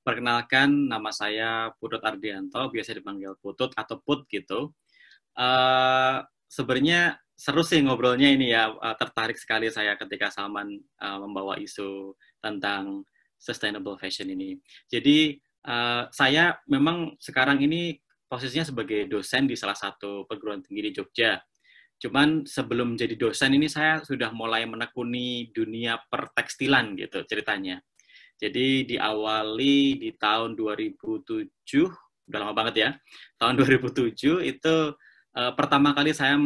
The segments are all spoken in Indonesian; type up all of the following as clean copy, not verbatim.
Perkenalkan, nama saya Putut Ardianto, biasa dipanggil Putut atau Put gitu. Sebenarnya seru sih ngobrolnya ini ya, tertarik sekali saya ketika Salman membawa isu tentang sustainable fashion ini. Jadi saya memang sekarang ini posisinya sebagai dosen di salah satu perguruan tinggi di Jogja. Cuman sebelum jadi dosen ini saya sudah mulai menekuni dunia pertekstilan gitu ceritanya. Jadi diawali di tahun 2007, udah lama banget ya. Tahun 2007 itu pertama kali saya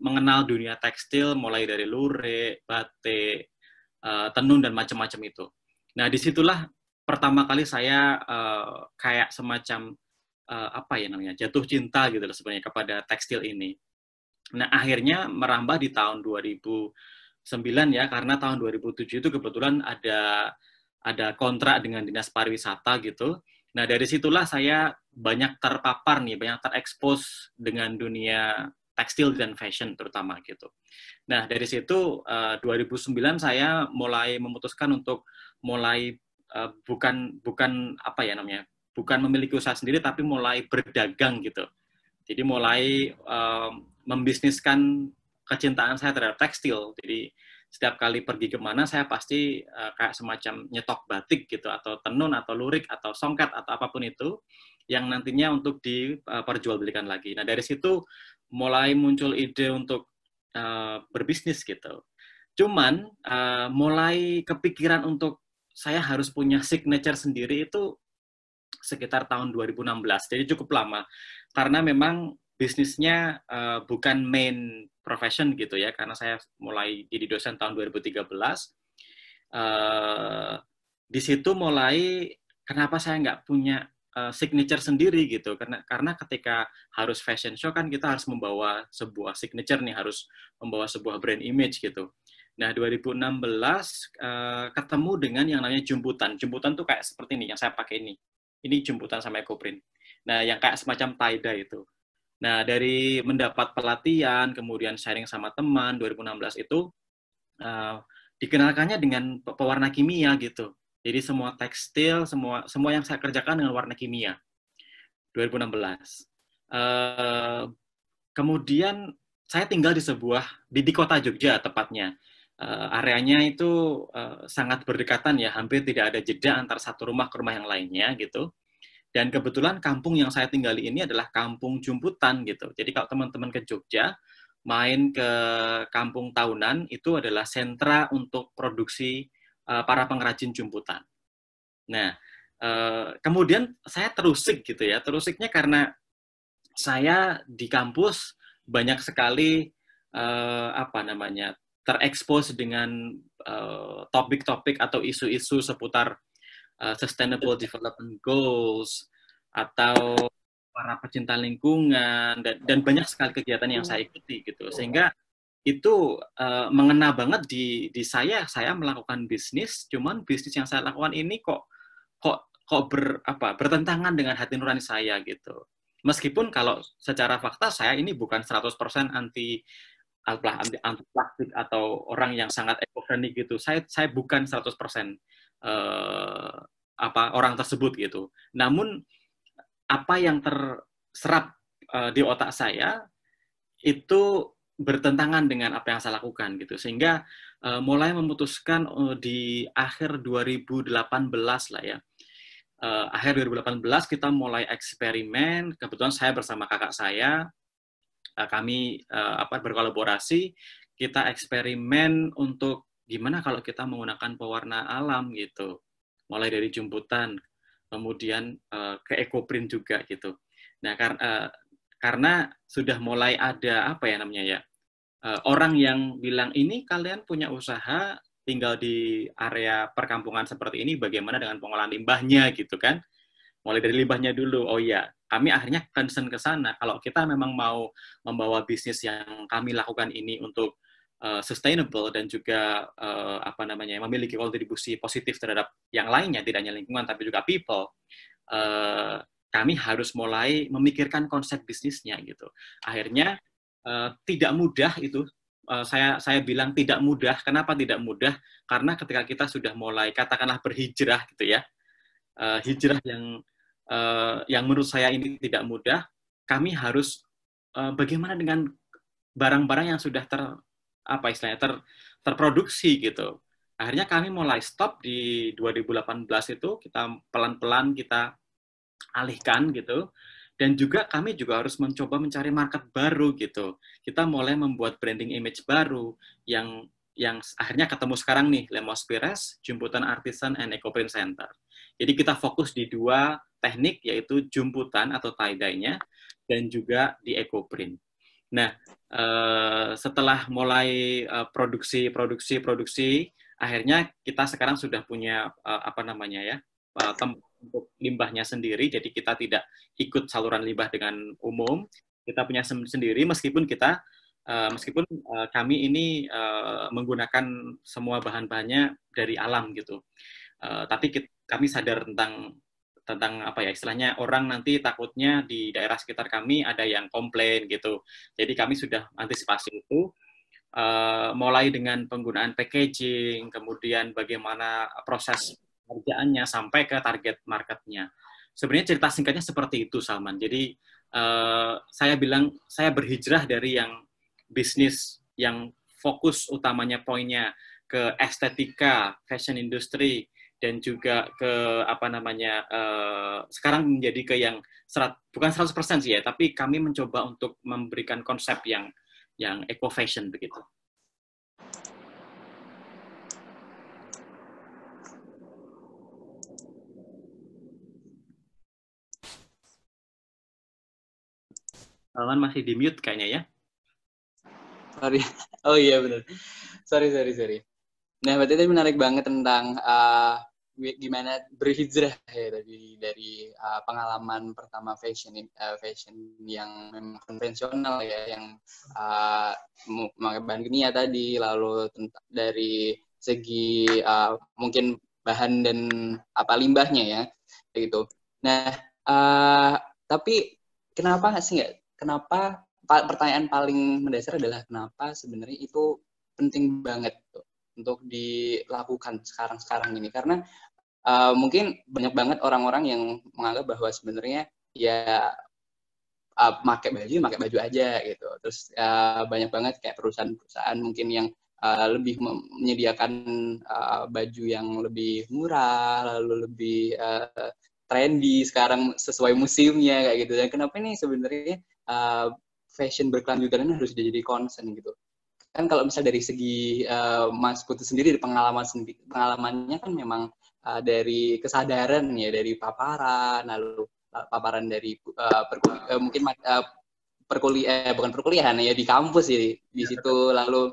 mengenal dunia tekstil mulai dari lurik, batik, tenun dan macam-macam itu. Nah, disitulah pertama kali saya kayak semacam apa ya namanya, jatuh cinta gitu loh sebenarnya kepada tekstil ini. Nah, akhirnya merambah di tahun 2009 ya, karena tahun 2007 itu kebetulan ada kontrak dengan Dinas Pariwisata gitu. Nah, dari situlah saya banyak terpapar nih, banyak terekspos dengan dunia tekstil dan fashion terutama gitu. Nah, dari situ 2009 saya mulai memutuskan untuk mulai bukan apa ya namanya, bukan memiliki usaha sendiri tapi mulai berdagang gitu. Jadi mulai membisniskan kecintaan saya terhadap tekstil. Jadi setiap kali pergi kemana saya pasti kayak semacam nyetok batik gitu, atau tenun, atau lurik, atau songket, atau apapun itu yang nantinya untuk diperjualbelikan lagi. Nah, dari situ mulai muncul ide untuk berbisnis gitu. Cuman mulai kepikiran untuk saya harus punya signature sendiri itu sekitar tahun 2016. Jadi cukup lama. Karena memang bisnisnya bukan main profession gitu ya, karena saya mulai jadi dosen tahun 2013. Di situ mulai kenapa saya nggak punya signature sendiri gitu, karena ketika harus fashion show kan kita harus membawa sebuah signature nih, harus membawa sebuah brand image gitu. Nah, 2016 ketemu dengan yang namanya jumputan. Jumputan tuh kayak seperti ini yang saya pakai ini. Ini jumputan sama EcoPrint. Nah, yang kayak semacam tie-dye itu. Nah, dari mendapat pelatihan, kemudian sharing sama teman, 2016 itu dikenalkannya dengan pewarna kimia gitu. Jadi semua tekstil, semua yang saya kerjakan dengan warna kimia. 2016. Kemudian saya tinggal di kota Jogja tepatnya. Areanya itu sangat berdekatan ya, hampir tidak ada jeda antar satu rumah ke rumah yang lainnya gitu. Dan kebetulan kampung yang saya tinggali ini adalah kampung jumputan gitu. Jadi kalau teman-teman ke Jogja, main ke kampung tahunan, itu adalah sentra untuk produksi para pengrajin jumputan. Nah, kemudian saya terusik gitu ya. Terusiknya karena saya di kampus banyak sekali apa namanya, terekspos dengan topik-topik atau isu-isu seputar Sustainable Development Goals, atau para pecinta lingkungan, dan banyak sekali kegiatan yang saya ikuti gitu, sehingga itu mengena banget di saya melakukan bisnis, cuman bisnis yang saya lakukan ini kok bertentangan dengan hati nurani saya gitu. Meskipun kalau secara fakta saya ini bukan 100% anti plastik atau orang yang sangat eco-friendly gitu. Saya bukan 100% orang tersebut gitu. Namun apa yang terserap di otak saya itu bertentangan dengan apa yang saya lakukan gitu, sehingga mulai memutuskan di akhir 2018 lah ya. Akhir 2018 kita mulai eksperimen. Kebetulan saya bersama kakak saya, kami berkolaborasi. Kita eksperimen untuk gimana kalau kita menggunakan pewarna alam gitu, mulai dari jumputan, kemudian ke EcoPrint juga gitu. Nah, karena sudah mulai ada apa ya namanya ya, orang yang bilang ini kalian punya usaha tinggal di area perkampungan seperti ini, bagaimana dengan pengolahan limbahnya gitu kan? Mulai dari limbahnya dulu. Oh iya, kami akhirnya concern ke sana. Kalau kita memang mau membawa bisnis yang kami lakukan ini untuk sustainable dan juga memiliki kontribusi positif terhadap yang lainnya, tidak hanya lingkungan tapi juga people, kami harus mulai memikirkan konsep bisnisnya gitu. Akhirnya tidak mudah itu. Saya bilang tidak mudah. Kenapa tidak mudah? Karena ketika kita sudah mulai katakanlah berhijrah gitu ya, hijrah yang menurut saya ini tidak mudah. Kami harus bagaimana dengan barang-barang yang sudah terproduksi gitu. Akhirnya kami mulai stop di 2018 itu, kita pelan-pelan kita alihkan gitu. Dan juga kami juga harus mencoba mencari market baru gitu. Kita mulai membuat branding image baru yang akhirnya ketemu sekarang nih, Lemos Pires, Jumputan Artisan and Eco Print Center. Jadi kita fokus di dua teknik, yaitu jumputan atau tie-dye-nya dan juga di eco print. Nah, setelah mulai produksi, akhirnya kita sekarang sudah punya tempat untuk limbahnya sendiri. Jadi kita tidak ikut saluran limbah dengan umum. Kita punya sendiri, meskipun kami ini menggunakan semua bahan-bahannya dari alam gitu. Tapi kami sadar tentang istilahnya orang nanti takutnya di daerah sekitar kami ada yang komplain gitu. Jadi kami sudah antisipasi itu, mulai dengan penggunaan packaging, kemudian bagaimana proses kerjaannya sampai ke target marketnya. Sebenarnya cerita singkatnya seperti itu, Salman. Jadi saya bilang saya berhijrah dari yang bisnis yang fokus utamanya poinnya ke estetika, fashion industry, dan juga ke sekarang menjadi ke yang bukan 100% sih ya, tapi kami mencoba untuk memberikan konsep yang eco fashion begitu. Salman masih di mute kayaknya ya. Sorry. Oh iya benar. Sorry. Nah, berarti itu menarik banget tentang gimana berhijrah ya dari pengalaman pertama fashion yang memang konvensional ya, yang memakai bahan kimia tadi, lalu dari segi mungkin bahan dan limbahnya ya gitu. Nah, tapi kenapa pertanyaan paling mendasar adalah kenapa sebenarnya itu penting banget tuh untuk dilakukan sekarang ini, karena mungkin banyak banget orang-orang yang menganggap bahwa sebenarnya ya pakai baju aja gitu. Terus banyak banget kayak perusahaan mungkin yang lebih menyediakan baju yang lebih murah, lalu lebih trendy sekarang sesuai musimnya kayak gitu. Dan kenapa ini sebenarnya fashion berkelanjutan ini harus jadi concern gitu. Kan kalau misalnya dari segi Mas Putu sendiri, pengalamannya kan memang dari kesadaran ya, dari paparan, lalu paparan dari mungkin bukan perkuliahan ya, di kampus ya, di situ, lalu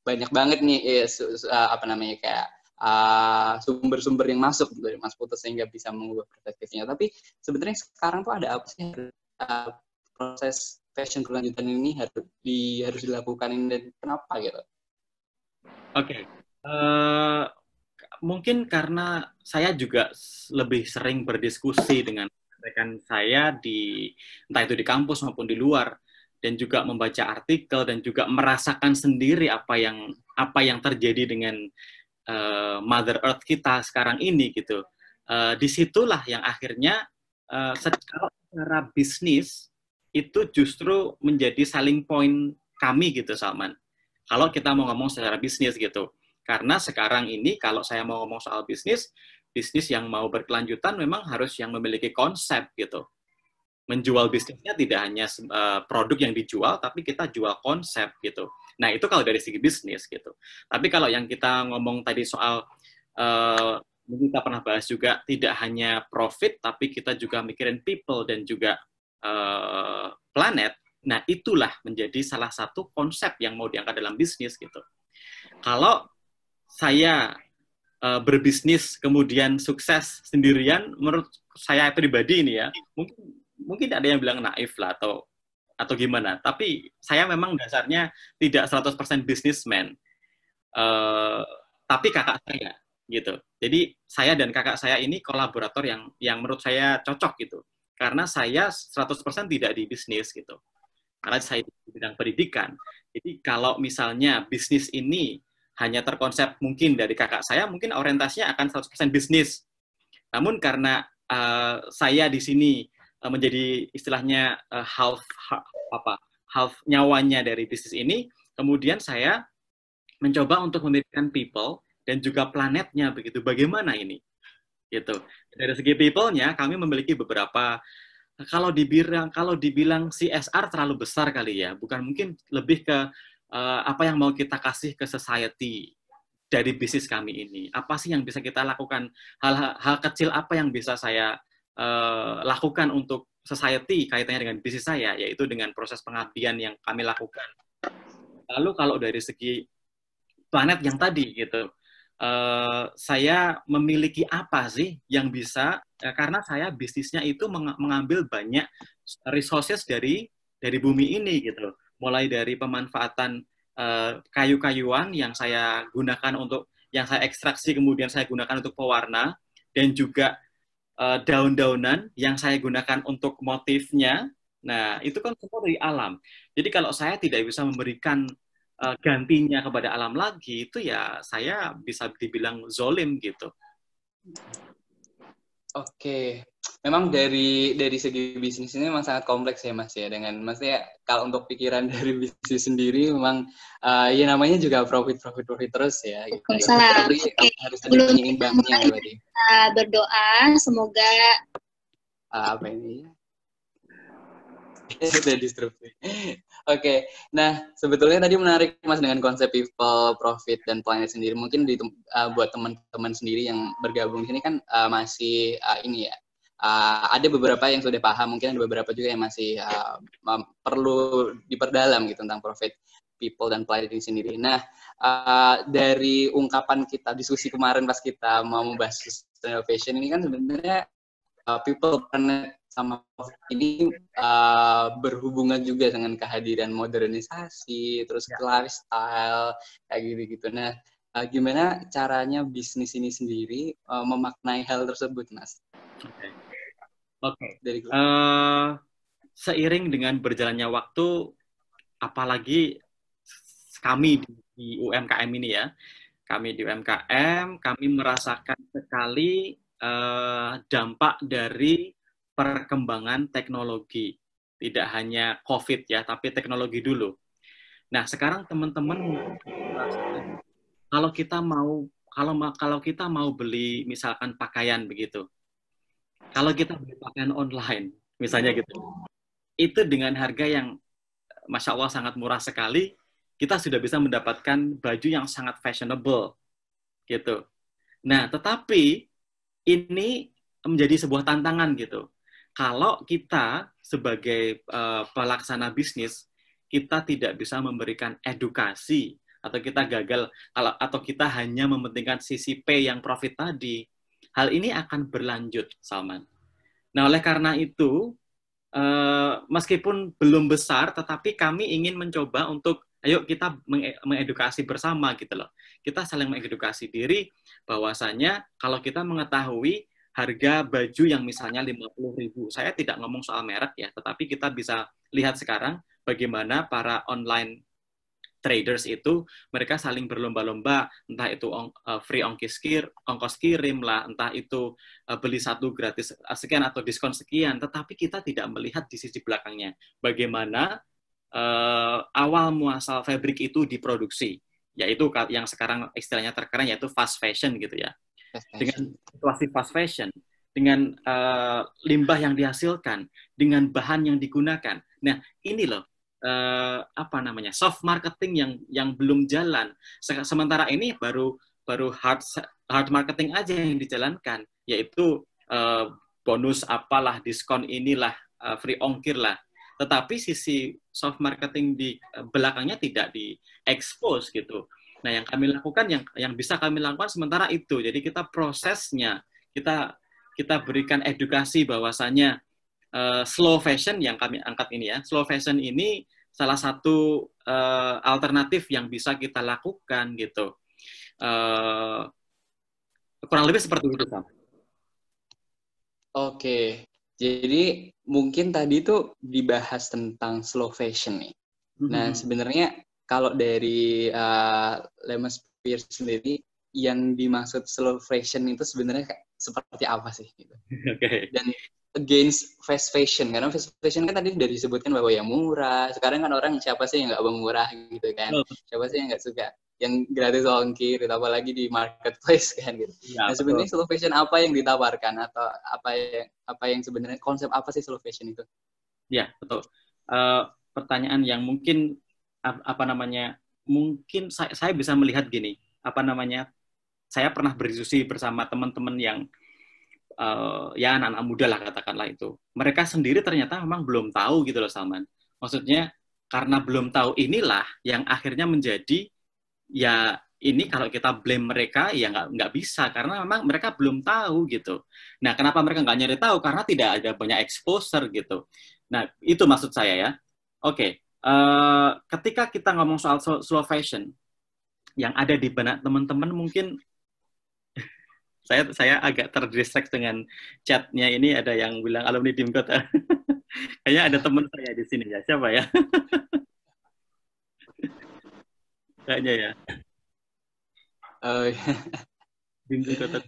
banyak banget nih kayak sumber-sumber yang masuk dari Mas Putu sehingga bisa mengubah perspektifnya. Tapi sebenarnya sekarang tuh ada apa sih proses fashion berkelanjutan ini harus dilakukan ini, dan kenapa gitu? Oke. Mungkin karena saya juga lebih sering berdiskusi dengan rekan saya entah itu di kampus maupun di luar, dan juga membaca artikel dan juga merasakan sendiri apa yang terjadi dengan Mother Earth kita sekarang ini gitu. Disitulah yang akhirnya secara bisnis itu justru menjadi selling point kami gitu, Salman. Kalau kita mau ngomong secara bisnis gitu. Karena sekarang ini kalau saya mau ngomong soal bisnis yang mau berkelanjutan memang harus yang memiliki konsep gitu. Menjual bisnisnya tidak hanya produk yang dijual, tapi kita jual konsep gitu. Nah, itu kalau dari segi bisnis gitu. Tapi kalau yang kita ngomong tadi soal kita pernah bahas juga, tidak hanya profit, tapi kita juga mikirin people dan juga planet. Nah, itulah menjadi salah satu konsep yang mau diangkat dalam bisnis gitu. Kalau saya berbisnis kemudian sukses sendirian, menurut saya pribadi ini ya, mungkin ada yang bilang naif lah atau gimana. Tapi saya memang dasarnya tidak 100% businessman. Tapi kakak saya gitu. Jadi saya dan kakak saya ini kolaborator yang menurut saya cocok gitu. Karena saya 100% tidak di bisnis gitu. Karena saya di bidang pendidikan. Jadi kalau misalnya bisnis ini hanya terkonsep mungkin dari kakak saya, mungkin orientasinya akan 100% bisnis. Namun karena saya di sini menjadi istilahnya half nyawanya dari bisnis ini, kemudian saya mencoba untuk memikirkan people dan juga planetnya begitu. Bagaimana ini? Gitu. Dari segi people-nya kami memiliki beberapa, kalau dibilang CSR terlalu besar kali ya, bukan, mungkin lebih ke apa yang mau kita kasih ke society dari bisnis kami ini. Apa sih yang bisa kita lakukan? Hal kecil apa yang bisa saya lakukan untuk society kaitannya dengan bisnis saya, yaitu dengan proses pengabdian yang kami lakukan. Lalu kalau dari segi planet yang tadi gitu, saya memiliki apa sih yang bisa, karena saya bisnisnya itu mengambil banyak resources dari bumi ini gitu, mulai dari pemanfaatan kayu-kayuan yang saya gunakan yang saya ekstraksi kemudian saya gunakan untuk pewarna, dan juga daun-daunan yang saya gunakan untuk motifnya. Nah, itu kan semua dari alam. Jadi kalau saya tidak bisa memberikan gantinya kepada alam lagi, itu ya saya bisa dibilang zolim gitu. Oke, memang dari segi bisnis ini memang sangat kompleks ya Mas ya. Dengan maksudnya kalau untuk pikiran dari bisnis sendiri memang ya namanya juga profit terus ya. Gitu. Tapi harus ada penyeimbangnya ya berarti. Berdoa semoga apa ini? Sudah disrupsi. Oke, nah sebetulnya tadi menarik Mas dengan konsep people, profit, dan planet sendiri. Mungkin buat teman-teman sendiri yang bergabung di sini kan masih ini ya, ada beberapa yang sudah paham, mungkin ada beberapa juga yang masih perlu diperdalam gitu tentang profit, people, dan planet ini sendiri. Nah, dari ungkapan kita diskusi kemarin pas kita mau membahas sustainable fashion ini kan sebenarnya people, planet, sama ini berhubungan juga dengan kehadiran modernisasi, terus lifestyle kayak gitu-gitu. Nah, gimana caranya bisnis ini sendiri memaknai hal tersebut, Mas? Oke. Seiring dengan berjalannya waktu, apalagi kami di UMKM ini ya, kami di UMKM, kami merasakan sekali dampak dari perkembangan teknologi. Tidak hanya COVID ya, tapi teknologi dulu. Nah, sekarang teman-teman kalau kita mau beli misalkan pakaian begitu. Kalau kita beli pakaian online, misalnya gitu. Itu dengan harga yang Masya Allah sangat murah sekali, kita sudah bisa mendapatkan baju yang sangat fashionable gitu. Nah, tetapi ini menjadi sebuah tantangan gitu. Kalau kita sebagai pelaksana bisnis, kita tidak bisa memberikan edukasi, atau kita gagal, atau kita hanya mementingkan sisi P yang profit tadi, hal ini akan berlanjut, Salman. Nah, oleh karena itu, meskipun belum besar, tetapi kami ingin mencoba untuk, ayo kita mengedukasi bersama gitu loh. Kita saling mengedukasi diri, bahwasanya kalau kita mengetahui harga baju yang misalnya 50.000, saya tidak ngomong soal merek ya, tetapi kita bisa lihat sekarang bagaimana para online traders itu mereka saling berlomba-lomba, entah itu free ongkos kirim lah, entah itu beli satu gratis sekian atau diskon sekian, tetapi kita tidak melihat di sisi belakangnya bagaimana awal muasal fabric itu diproduksi, yaitu yang sekarang istilahnya terkeren yaitu fast fashion gitu ya. Dengan situasi fast fashion, dengan limbah yang dihasilkan, dengan bahan yang digunakan. Nah, ini loh soft marketing yang belum jalan. Sementara ini baru hard marketing aja yang dijalankan, yaitu bonus apalah, diskon inilah, free ongkir lah. Tetapi sisi soft marketing di belakangnya tidak di-expose gitu. Nah, yang kami lakukan, yang bisa kami lakukan sementara itu. Jadi kita prosesnya, kita berikan edukasi bahwasannya slow fashion yang kami angkat ini ya. Slow fashion ini salah satu alternatif yang bisa kita lakukan gitu. Kurang lebih seperti itu, Sam. Oke. Jadi mungkin tadi itu dibahas tentang slow fashion nih. Nah, sebenarnya kalau dari Lemus Pierce sendiri, yang dimaksud slow fashion itu sebenarnya seperti apa sih gitu. Oke. Dan against fast fashion, karena fast fashion kan tadi udah disebutkan bahwa ya murah. Sekarang kan orang siapa sih yang nggak mau murah gitu kan, siapa sih yang nggak suka yang gratis ongkir, apalagi di marketplace kan gitu. Ya, Nah betul. sebenarnya slow fashion apa yang ditawarkan, atau apa yang sebenarnya konsep apa sih slow fashion itu? Ya, betul. Pertanyaan yang mungkin apa namanya? Mungkin saya bisa melihat gini, apa namanya? Saya pernah berdiskusi bersama teman-teman yang ya anak-anak muda lah katakanlah itu. Mereka sendiri ternyata memang belum tahu gitu loh, Salman. Maksudnya karena belum tahu inilah yang akhirnya menjadi ya ini kalau kita blame mereka ya nggak bisa karena memang mereka belum tahu gitu. Nah, kenapa mereka nggak nyari tahu? Karena tidak ada banyak exposure gitu. Nah, itu maksud saya ya. Oke, ketika kita ngomong soal slow fashion yang ada di benak teman-teman mungkin saya agak terdistract dengan chatnya ini ada yang bilang alumni Dimkot. Kayaknya ada teman saya di sini ya. Siapa ya? Kayaknya ya. Dimkot.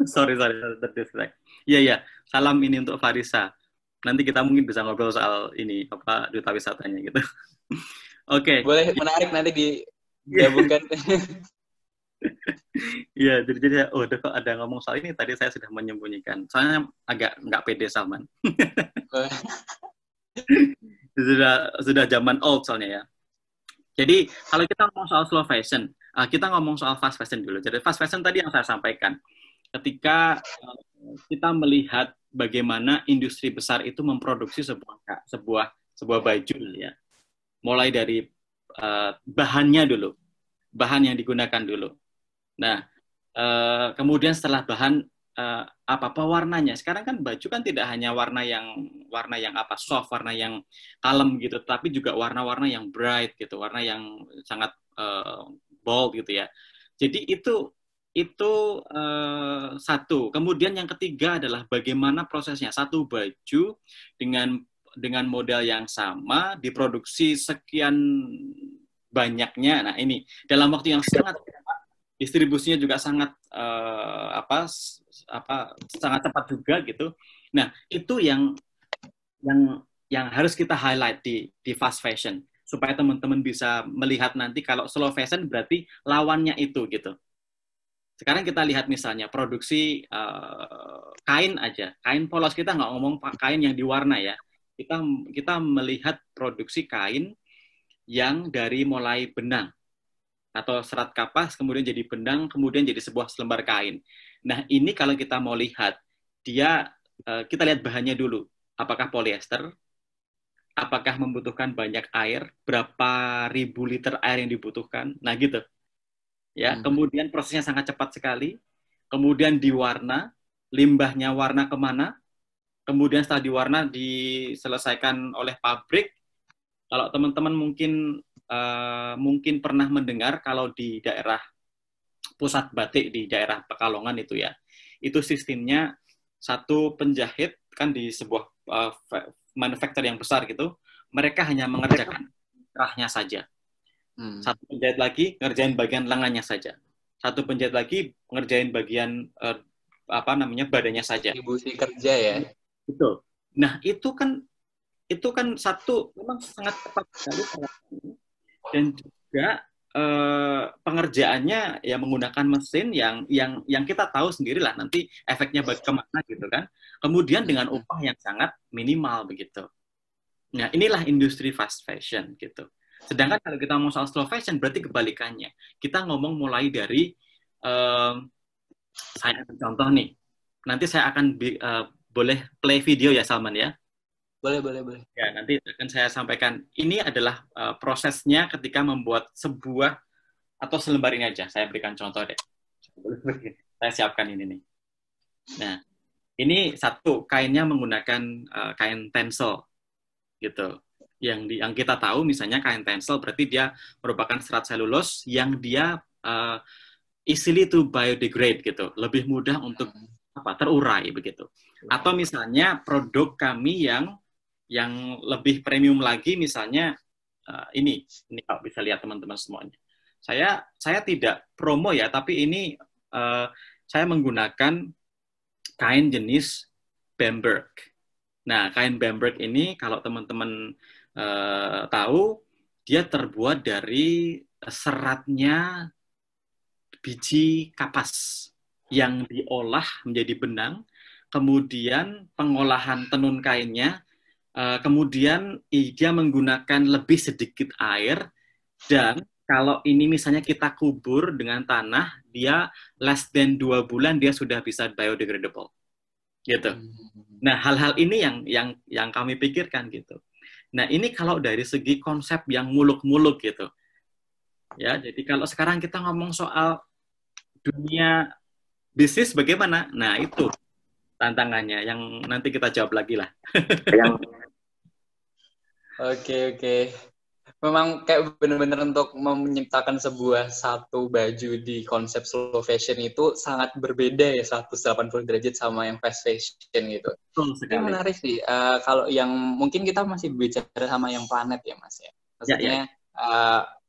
Sorry, terdistract. Iya, iya. Salam ini untuk Farisa. Nanti kita mungkin bisa ngobrol soal ini, apa, duta wisatanya gitu. Oke. Boleh, menarik nanti digabungkan. Iya, jadi oh, kok ada ngomong soal ini, tadi saya sudah menyembunyikan. Soalnya agak nggak pede, Salman. Sudah zaman old soalnya ya. Jadi, kalau kita ngomong soal slow fashion, kita ngomong soal fast fashion dulu. Jadi, fast fashion tadi yang saya sampaikan. Ketika kita melihat bagaimana industri besar itu memproduksi sebuah baju ya. Mulai dari bahannya dulu, bahan yang digunakan dulu. Nah, kemudian setelah bahan apa pewarnanya. Sekarang kan baju kan tidak hanya warna yang apa soft, warna yang kalem gitu, tapi juga warna-warna yang bright gitu, warna yang sangat bold gitu ya. Jadi itu satu. Kemudian yang ketiga adalah bagaimana prosesnya. Satu baju dengan model yang sama diproduksi sekian banyaknya. Nah, ini dalam waktu yang sangat distribusinya juga sangat sangat cepat juga gitu. Nah, itu yang harus kita highlight di fast fashion supaya teman-teman bisa melihat nanti kalau slow fashion berarti lawannya itu gitu. Sekarang kita lihat misalnya produksi kain aja, kain polos, kita nggak ngomong kain yang diwarna ya. Kita melihat produksi kain yang dari mulai benang atau serat kapas, kemudian jadi benang, kemudian jadi sebuah selembar kain. Nah, ini kalau kita mau lihat, kita lihat bahannya dulu. Apakah polyester? Apakah membutuhkan banyak air? Berapa ribu liter air yang dibutuhkan? Nah, gitu. Ya, kemudian prosesnya sangat cepat sekali. Kemudian diwarna, limbahnya warna kemana? Kemudian setelah diwarna diselesaikan oleh pabrik. Kalau teman-teman mungkin pernah mendengar kalau di daerah pusat batik di daerah Pekalongan itu ya, itu sistemnya satu penjahit kan di sebuah manufaktur yang besar gitu, mereka hanya mengerjakan kerahnya saja. Satu penjahit lagi ngerjain bagian lengannya saja. Satu penjahit lagi ngerjain bagian badannya saja. Distribusi kerja ya. Betul. Nah, itu kan satu memang sangat cepat sekali dan juga pengerjaannya ya menggunakan mesin yang kita tahu sendirilah nanti efeknya kemana gitu kan. Kemudian dengan upah yang sangat minimal begitu. Nah, inilah industri fast fashion gitu. Sedangkan kalau kita ngomong soal slow fashion berarti kebalikannya. Kita ngomong mulai dari saya akan contoh nih. Nanti saya akan boleh play video ya, Salman ya. Boleh. Ya, nanti akan saya sampaikan. Ini adalah prosesnya ketika membuat sebuah atau selembar ini aja. Saya berikan contoh deh. Saya siapkan ini nih. Nah, ini satu kainnya menggunakan kain tencel, gitu. Yang kita tahu misalnya kain tencel berarti dia merupakan serat selulose yang dia easily to biodegrade gitu, lebih mudah untuk terurai begitu. Atau misalnya produk kami yang lebih premium lagi misalnya ini kalau bisa lihat teman-teman semuanya. Saya tidak promo ya, tapi ini saya menggunakan kain jenis Bamberg. Nah, kain Bamberg ini kalau teman-teman tahu, dia terbuat dari seratnya biji kapas yang diolah menjadi benang, kemudian pengolahan tenun kainnya, kemudian dia menggunakan lebih sedikit air, dan kalau ini misalnya kita kubur dengan tanah, dia less than 2 bulan dia sudah bisa biodegradable. Gitu. Nah, hal-hal ini yang kami pikirkan gitu. Nah, ini kalau dari segi konsep yang muluk-muluk gitu. Ya, jadi kalau sekarang kita ngomong soal dunia bisnis bagaimana? Nah, itu tantangannya yang nanti kita jawab lagi lah. Oke. Memang kayak benar-benar untuk menciptakan sebuah satu baju di konsep slow fashion itu sangat berbeda ya 180 derajat sama yang fast fashion gitu. Ini menarik sih. Kalau yang mungkin kita masih bicara sama yang planet ya Mas ya. Maksudnya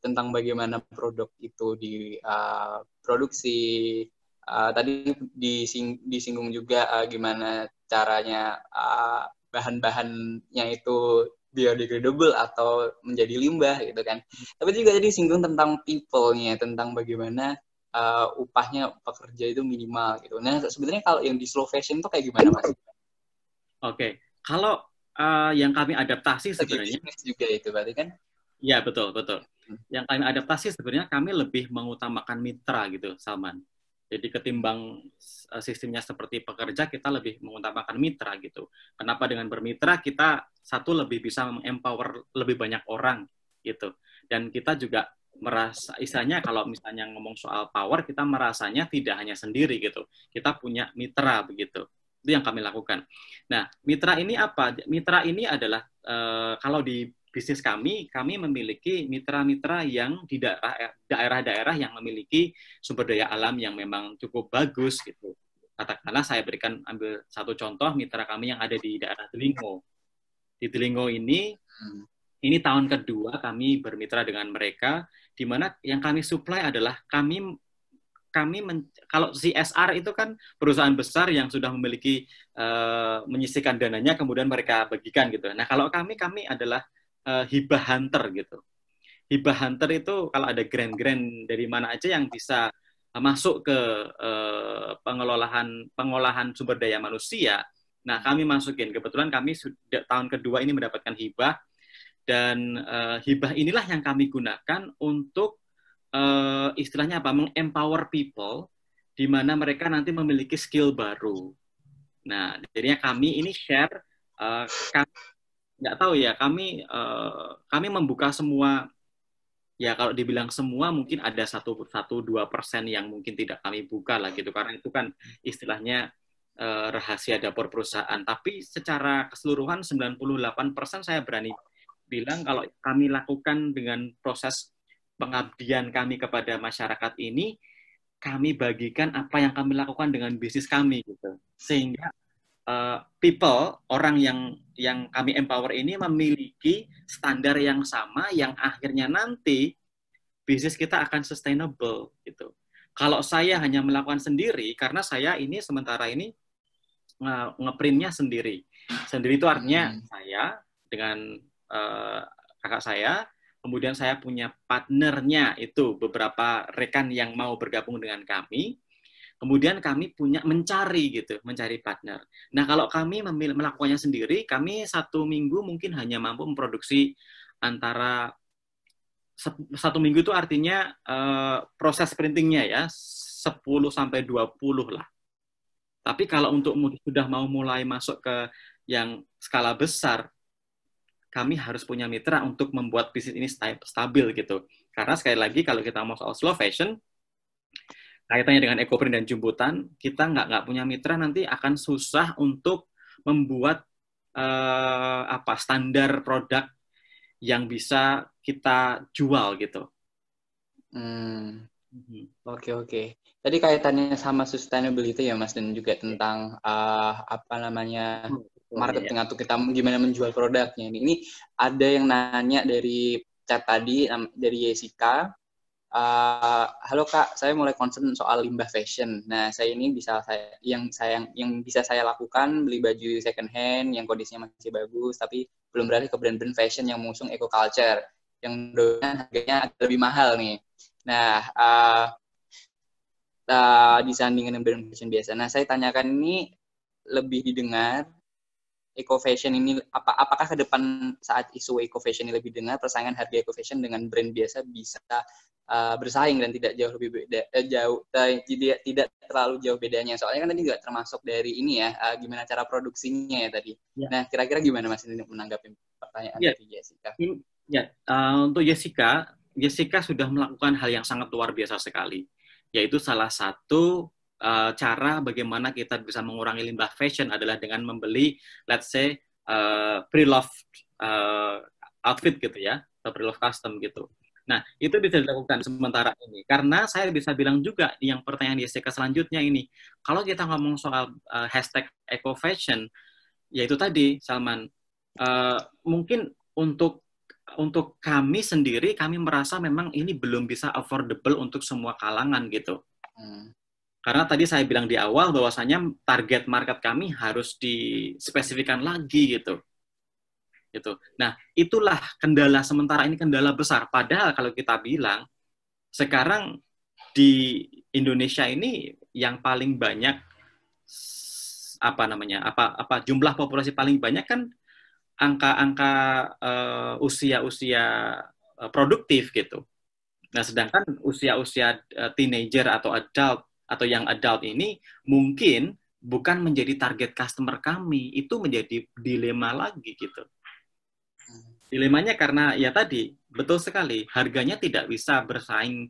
tentang bagaimana produk itu diproduksi. Tadi disinggung juga gimana caranya bahan-bahannya itu biodegradable atau menjadi limbah gitu kan. Tapi juga tadi singgung tentang people-nya, tentang bagaimana upahnya pekerja itu minimal gitu. Nah, sebenarnya kalau yang di slow fashion itu kayak gimana, Mas? Oke. Kalau yang kami adaptasi sebenarnya juga itu berarti kan? Ya, betul. Yang kami adaptasi sebenarnya kami lebih mengutamakan mitra gitu, Salman. Jadi ketimbang sistemnya seperti pekerja, kita lebih mengutamakan mitra gitu. Kenapa dengan bermitra kita satu lebih bisa empower lebih banyak orang gitu. Dan kita juga merasa, istilahnya kalau misalnya ngomong soal power, kita merasanya tidak hanya sendiri gitu. Kita punya mitra begitu. Itu yang kami lakukan. Nah, mitra ini apa? Mitra ini adalah kalau di bisnis kami memiliki mitra-mitra yang di daerah-daerah yang memiliki sumber daya alam yang memang cukup bagus gitu. Katakanlah saya ambil satu contoh mitra kami yang ada di daerah Delingo. Di Delingo ini tahun kedua kami bermitra dengan mereka, di mana yang kami supply adalah kalau CSR itu kan perusahaan besar yang sudah memiliki menyisihkan dananya kemudian mereka bagikan gitu. Nah, kalau kami adalah hibah hunter gitu. Hibah hunter itu kalau ada grant dari mana aja yang bisa masuk ke pengolahan sumber daya manusia. Nah, kami masukin. Kebetulan kami sudah tahun kedua ini mendapatkan hibah, dan hibah inilah yang kami gunakan untuk istilahnya apa? Mengempower people di mana mereka nanti memiliki skill baru. Nah, jadinya kami ini share nggak tahu ya, kami membuka semua, ya kalau dibilang semua mungkin ada 1-2% yang mungkin tidak kami buka lah gitu, karena itu kan istilahnya rahasia dapur perusahaan. Tapi secara keseluruhan 98% saya berani bilang kalau kami lakukan dengan proses pengabdian kami kepada masyarakat ini, kami bagikan apa yang kami lakukan dengan bisnis kami gitu, sehingga people, orang yang kami empower ini memiliki standar yang sama yang akhirnya nanti bisnis kita akan sustainable gitu. Kalau saya hanya melakukan sendiri, karena saya ini sementara ini ngeprintnya sendiri. Sendiri itu artinya saya dengan kakak saya, kemudian saya punya partnernya itu beberapa rekan yang mau bergabung dengan kami. Kemudian kami mencari partner. Nah, kalau kami melakukannya sendiri, kami 1 minggu mungkin hanya mampu memproduksi antara 1 minggu itu artinya proses printingnya ya 10-20 lah. Tapi kalau untuk sudah mau mulai masuk ke yang skala besar, kami harus punya mitra untuk membuat bisnis ini stabil gitu. Karena sekali lagi kalau kita mau soal slow fashion, kaitannya dengan ekoprint dan jemputan, kita nggak punya mitra nanti akan susah untuk membuat standar produk yang bisa kita jual gitu. Oke. Tadi kaitannya sama sustainability ya Mas, dan juga tentang marketing atau kita gimana menjual produknya. Ini ada yang nanya dari chat tadi dari Jessica. halo Kak, saya mulai concern soal limbah fashion. Nah, yang bisa saya lakukan beli baju second hand yang kondisinya masih bagus, tapi belum beralih ke brand-brand fashion yang mengusung eco culture, yang dengan harganya agak lebih mahal nih. Nah, disandingkan dengan brand fashion biasa. Nah, saya tanyakan ini lebih didengar eco fashion ini apakah ke depan saat isu eco fashion ini lebih dengar, persaingan harga eco fashion dengan brand biasa bisa bersaing dan tidak jauh lebih beda, tidak terlalu jauh bedanya. Soalnya kan tadi juga termasuk dari ini ya, gimana cara produksinya ya tadi. Ya. Nah, kira-kira gimana Mas ini menanggapi pertanyaan dari Jessica? Ya, untuk Jessica sudah melakukan hal yang sangat luar biasa sekali, yaitu salah satu cara bagaimana kita bisa mengurangi limbah fashion adalah dengan membeli, let's say, pre-loved outfit gitu ya, atau pre-loved custom gitu. Nah, itu bisa dilakukan sementara ini. Karena saya bisa bilang juga yang pertanyaan Jessica selanjutnya ini, kalau kita ngomong soal hashtag eco fashion, yaitu tadi, Salman, mungkin untuk kami sendiri, kami merasa memang ini belum bisa affordable untuk semua kalangan gitu. Karena tadi saya bilang di awal bahwasanya target market kami harus dispesifikan lagi gitu. Nah, itulah kendala sementara ini, kendala besar. Padahal kalau kita bilang sekarang di Indonesia ini yang paling banyak jumlah populasi paling banyak kan angka-angka usia-usia produktif gitu. Nah, sedangkan usia-usia teenager atau adult atau young adult ini mungkin bukan menjadi target customer kami, itu menjadi dilema lagi gitu. Dilemanya karena ya tadi, betul sekali, harganya tidak bisa bersaing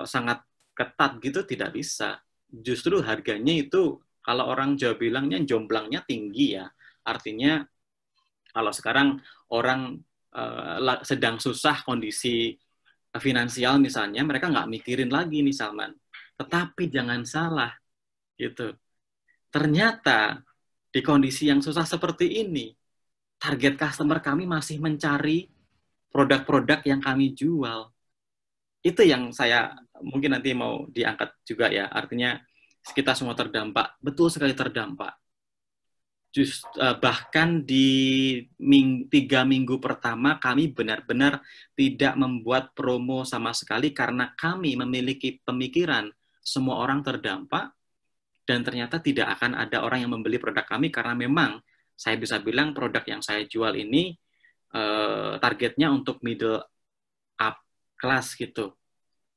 sangat ketat gitu, tidak bisa. Justru harganya itu, kalau orang Jawa bilangnya jomblangnya tinggi ya. Artinya kalau sekarang orang sedang susah kondisi finansial misalnya, mereka nggak mikirin lagi nih Salman. Tetapi jangan salah, gitu. Ternyata di kondisi yang susah seperti ini, target customer kami masih mencari produk-produk yang kami jual. Itu yang saya mungkin nanti mau diangkat juga ya. Artinya kita semua terdampak, betul sekali terdampak. Bahkan di 3 minggu pertama kami benar-benar tidak membuat promo sama sekali karena kami memiliki pemikiran semua orang terdampak dan ternyata tidak akan ada orang yang membeli produk kami karena memang saya bisa bilang produk yang saya jual ini targetnya untuk middle up class gitu.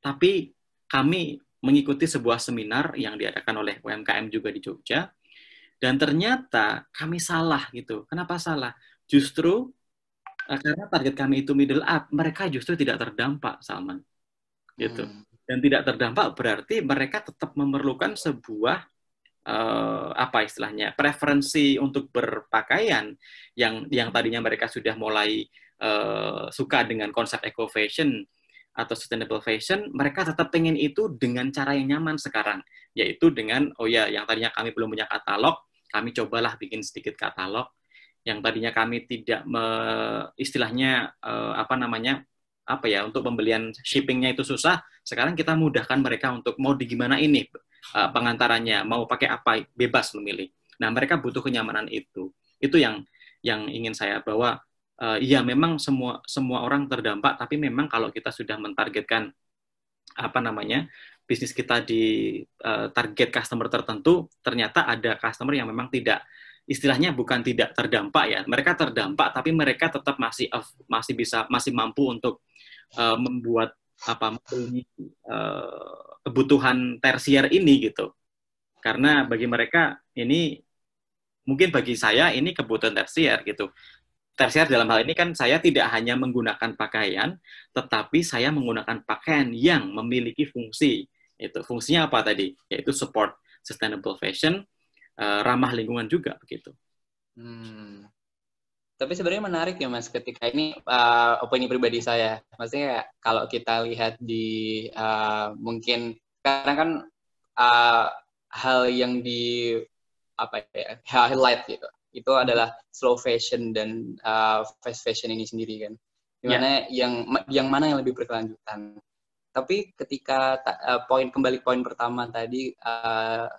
Tapi kami mengikuti sebuah seminar yang diadakan oleh UMKM juga di Jogja. Dan ternyata kami salah gitu. Kenapa salah? Justru karena target kami itu middle up, mereka justru tidak terdampak, Salman. Gitu. Dan tidak terdampak berarti mereka tetap memerlukan sebuah preferensi untuk berpakaian yang tadinya mereka sudah mulai suka dengan konsep eco fashion atau sustainable fashion, mereka tetap pengen itu dengan cara yang nyaman sekarang, yaitu dengan yang tadinya kami belum punya katalog, kami cobalah bikin sedikit katalog. Yang tadinya kami tidak untuk pembelian shippingnya itu susah, sekarang kita mudahkan mereka untuk mau di gimana ini pengantarannya, mau pakai apa, bebas memilih. Nah, mereka butuh kenyamanan itu. Itu yang ingin saya bawa. Iya, memang semua orang terdampak, tapi memang kalau kita sudah mentargetkan bisnis kita di target customer tertentu, ternyata ada customer yang memang tidak, istilahnya bukan tidak terdampak ya, mereka terdampak tapi mereka tetap masih mampu untuk membuat kebutuhan tersier ini gitu. Karena bagi mereka ini, mungkin bagi saya ini kebutuhan tersier gitu. Tersier dalam hal ini kan saya tidak hanya menggunakan pakaian, tetapi saya menggunakan pakaian yang memiliki fungsi. Itu fungsinya apa tadi? Yaitu support sustainable fashion, ramah lingkungan juga begitu. Tapi sebenarnya menarik ya Mas, ketika ini opini pribadi saya. Maksudnya kalau kita lihat di mungkin sekarang kan hal yang di highlight gitu, itu adalah slow fashion dan fast fashion ini sendiri kan. dimana yang mana yang lebih berkelanjutan. Tapi ketika kembali poin pertama tadi,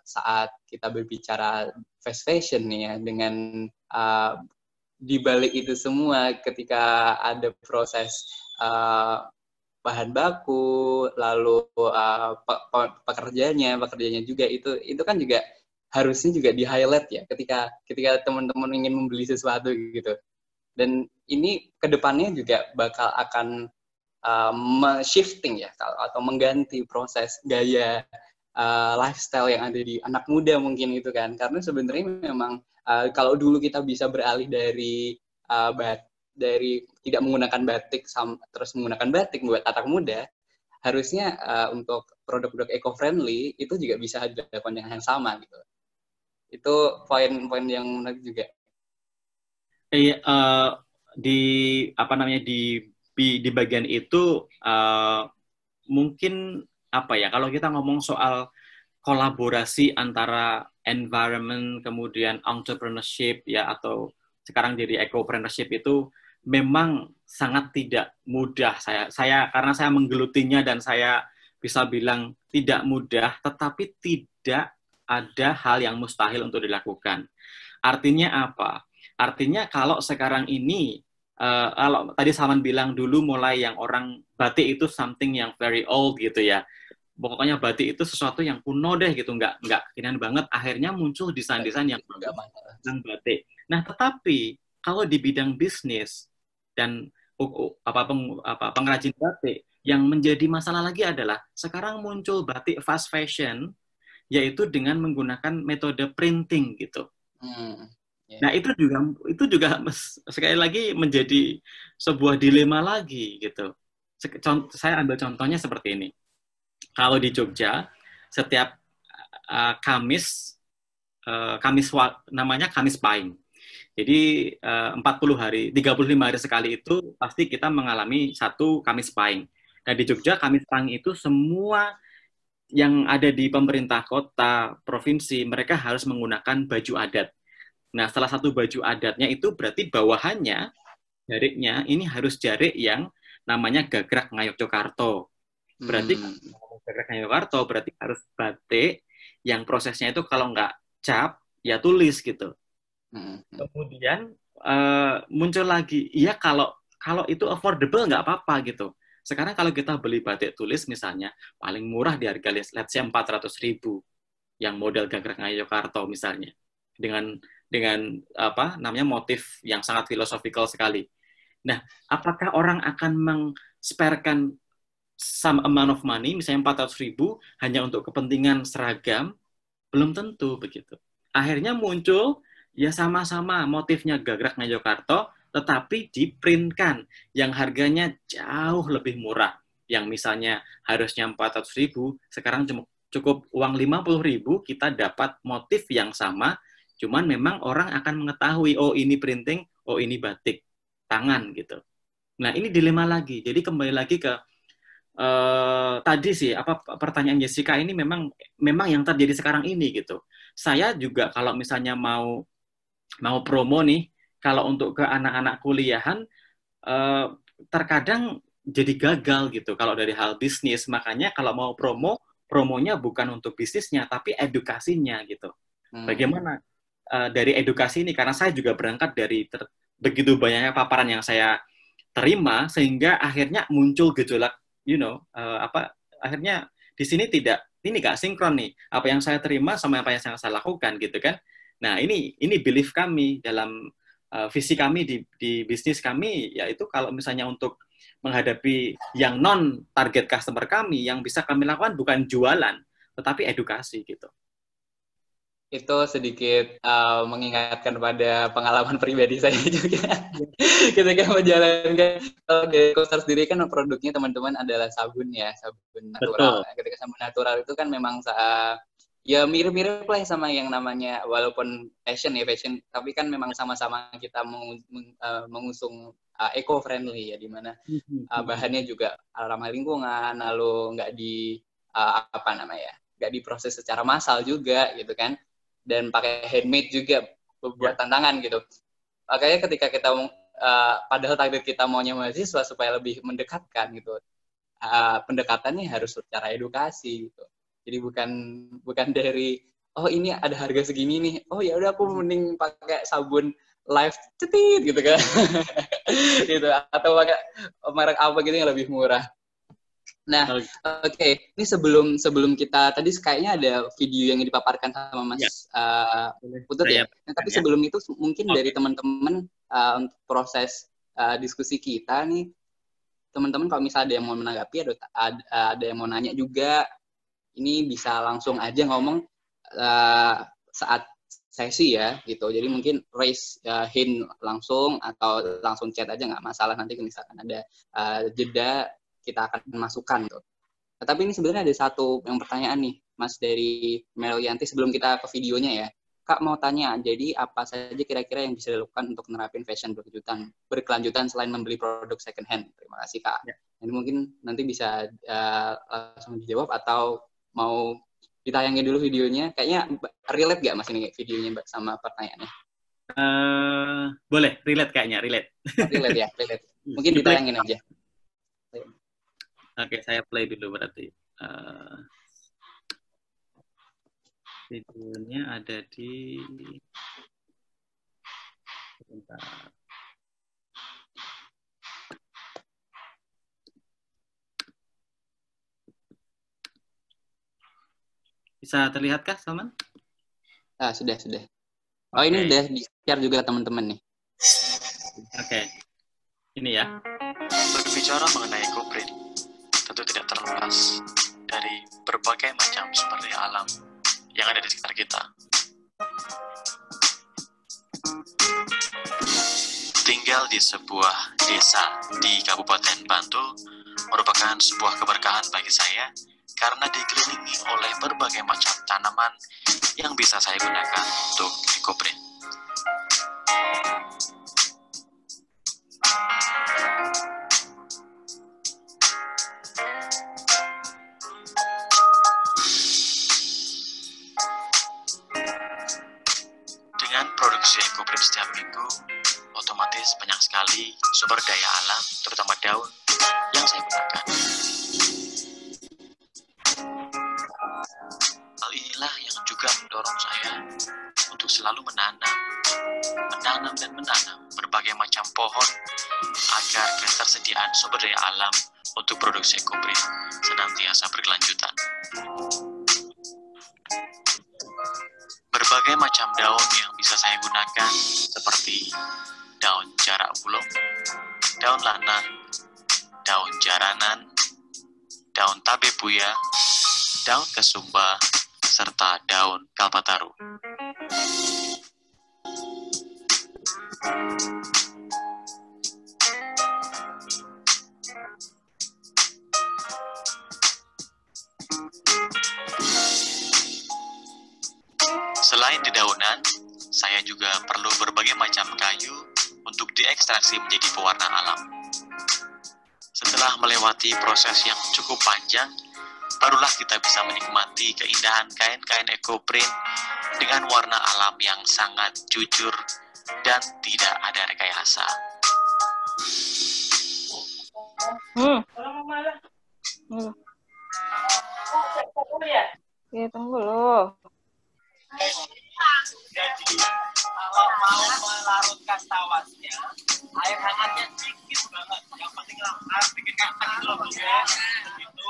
saat kita berbicara fast fashion nih ya, dengan di balik itu semua ketika ada proses bahan baku, lalu pekerjanya juga itu kan juga harusnya juga di highlight ya ketika teman-teman ingin membeli sesuatu gitu. Dan ini kedepannya juga bakal akan shifting ya, atau mengganti proses gaya lifestyle yang ada di anak muda mungkin itu kan, karena sebenarnya memang kalau dulu kita bisa beralih dari tidak menggunakan batik terus menggunakan batik buat anak muda, harusnya untuk produk-produk eco-friendly itu juga bisa dilakukan dengan yang sama gitu. Itu poin-poin yang menarik juga. Di bagian itu mungkin kalau kita ngomong soal kolaborasi antara environment kemudian entrepreneurship ya, atau sekarang jadi eco-preneurship, itu memang sangat tidak mudah. Karena saya menggelutinya dan saya bisa bilang tidak mudah, tetapi tidak ada hal yang mustahil untuk dilakukan. Artinya apa? Artinya kalau sekarang ini kalau tadi Salman bilang dulu mulai yang orang batik itu something yang very old gitu ya. Pokoknya batik itu sesuatu yang kuno deh gitu, nggak kekinian banget. Akhirnya muncul desain-desain yang tentang batik. Nah, tetapi kalau di bidang bisnis dan pengrajin batik, yang menjadi masalah lagi adalah sekarang muncul batik fast fashion, yaitu dengan menggunakan metode printing gitu. Nah, itu juga sekali lagi menjadi sebuah dilema lagi gitu. Saya ambil contohnya seperti ini. Kalau di Jogja, setiap Kamis namanya Kamis Pahing. Jadi 35 hari sekali itu pasti kita mengalami satu Kamis Pahing. Nah, di Jogja Kamis Pahing itu semua yang ada di pemerintah kota, provinsi, mereka harus menggunakan baju adat. Nah, salah satu baju adatnya itu berarti bawahannya, jariknya, ini harus jarik yang namanya Gagrak Ngayogyakarta. Berarti Gagrak Ngayogyakarta berarti harus batik yang prosesnya itu kalau nggak cap, ya tulis gitu. Kemudian muncul lagi, iya kalau itu affordable nggak apa-apa gitu. Sekarang kalau kita beli batik tulis misalnya, paling murah di harga let's say 400.000 yang model Gagrak Ngayogyakarta misalnya. Dengan motif yang sangat filosofikal sekali. Nah, apakah orang akan meng-sparekan some amount of money, misalnya 400.000 hanya untuk kepentingan seragam? Belum tentu begitu. Akhirnya muncul ya sama-sama motifnya Gagrak Ngayogyakarta, tetapi diprintkan yang harganya jauh lebih murah. Yang misalnya harusnya 400.000, sekarang cukup uang 50.000 kita dapat motif yang sama. Cuman memang orang akan mengetahui, oh ini printing, oh ini batik tangan gitu. Nah, ini dilema lagi. Jadi kembali lagi ke tadi sih, pertanyaan Jessica ini memang yang terjadi sekarang ini gitu. Saya juga kalau misalnya mau promo nih, kalau untuk ke anak-anak kuliahan terkadang jadi gagal gitu kalau dari hal bisnis. Makanya kalau mau promonya bukan untuk bisnisnya, tapi edukasinya gitu. Bagaimana dari edukasi ini, karena saya juga berangkat dari begitu banyaknya paparan yang saya terima, sehingga akhirnya muncul gejolak, akhirnya di sini nggak sinkron nih, apa yang saya terima sama apa yang saya lakukan gitu kan. Nah, ini belief kami dalam visi kami di bisnis kami, yaitu kalau misalnya untuk menghadapi yang non target customer kami, yang bisa kami lakukan bukan jualan, tetapi edukasi gitu. Itu sedikit mengingatkan pada pengalaman pribadi saya juga. Ketika menjalankan, dari Coaster sendiri kan produknya teman-teman adalah sabun ya, sabun natural. Betul. Ketika sabun natural itu kan memang ya mirip-mirip lah sama yang namanya, walaupun fashion, tapi kan memang sama-sama kita mengusung eco-friendly ya, di mana bahannya juga ramah lingkungan, lalu nggak diproses secara massal juga gitu kan. Dan pakai handmade juga, buat tantangan gitu. Makanya ketika kita padahal target kita maunya mahasiswa supaya lebih mendekatkan gitu. Pendekatannya harus secara edukasi gitu. Jadi bukan dari ini ada harga segini nih. Oh ya udah aku mending pakai sabun Live cetit gitu kan. Gitu, atau pakai merek apa gitu yang lebih murah. Nah, oke. Ini sebelum kita tadi kayaknya ada video yang dipaparkan sama Mas Putut ya. Nah, tapi sebelum itu mungkin dari teman-teman untuk proses diskusi kita nih, teman-teman kalau misalnya ada yang mau menanggapi, ada yang mau nanya juga, ini bisa langsung aja ngomong saat sesi ya gitu. Jadi mungkin raise hand langsung atau langsung chat aja, nggak masalah. Nanti misalkan ada jeda kita akan masukkan gitu. Nah, tapi ini sebenarnya ada satu yang pertanyaan nih Mas dari Melianti sebelum kita ke videonya ya. Kak mau tanya, jadi apa saja kira-kira yang bisa dilakukan untuk nerapin fashion berkelanjutan selain membeli produk second hand? Terima kasih Kak. Ya. Ini mungkin nanti bisa langsung dijawab atau mau ditayangin dulu videonya. Kayaknya relate gak Mas ini videonya sama pertanyaannya? Boleh, relate kayaknya, relate. Relate ya, relate. Mungkin ditayangin aja. Oke, saya play dulu berarti. Videonya ada di... Bentar. Bisa terlihatkah, Salman? Sudah. Oh, okay. Ini udah di-share juga teman-teman nih. Oke. Ini ya. Berbicara mengenai GoPrint, tentu tidak terlepas dari berbagai macam sumber daya alam yang ada di sekitar kita. Tinggal di sebuah desa di Kabupaten Bantul merupakan sebuah keberkahan bagi saya karena dikelilingi oleh berbagai macam tanaman yang bisa saya gunakan untuk EcoPrint. Dengan produksi EcoPrint setiap minggu, otomatis banyak sekali sumber daya alam, terutama daun, yang saya gunakan. Hal inilah yang juga mendorong saya untuk selalu menanam berbagai macam pohon agar ketersediaan sumber daya alam untuk produksi EcoPrint senantiasa berkelanjutan. Berbagai macam daun yang bisa saya gunakan seperti daun jarak bulung, daun lanang, daun jaranan, daun tabe buya, daun kesumba, serta daun kalpataru. Selain dedaunan, saya juga perlu berbagai macam kayu untuk diekstraksi menjadi pewarna alam. Setelah melewati proses yang cukup panjang, barulah kita bisa menikmati keindahan kain-kain EcoPrint dengan warna alam yang sangat jujur dan tidak ada rekayasa. Ya, tunggu loh. Jadi, kalau mau melarutkan tawasnya, air hangatnya dikit banget. Yang penting air bikin hangat itu loh, ya. Begitu,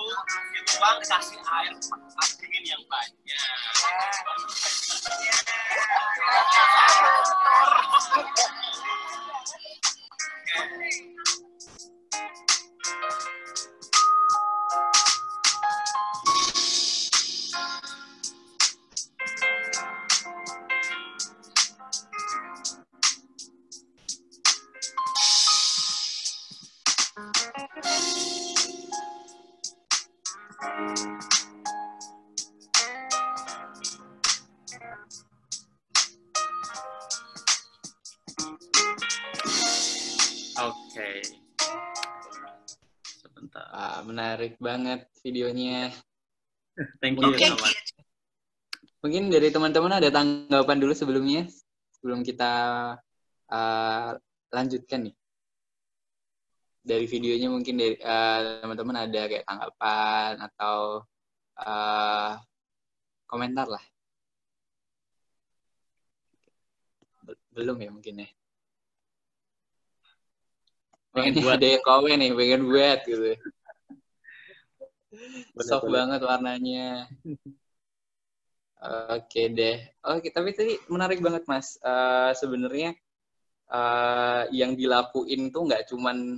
dituang, kasih air dingin yang banyak. Oke. Sebentar. Menarik banget videonya. Thank you. Mungkin dari teman-teman ada tanggapan dulu sebelum kita lanjutkan nih. Dari videonya mungkin dari teman-teman ada kayak tanggapan atau komentar lah. Belum ya mungkin ya. Pengen ini buat. ada yang komen nih, pengen buat gitu. Soft Boleh. banget warnanya. Oke deh. Oke, tapi tadi menarik banget Mas. Sebenarnya yang dilakuin tuh nggak cuman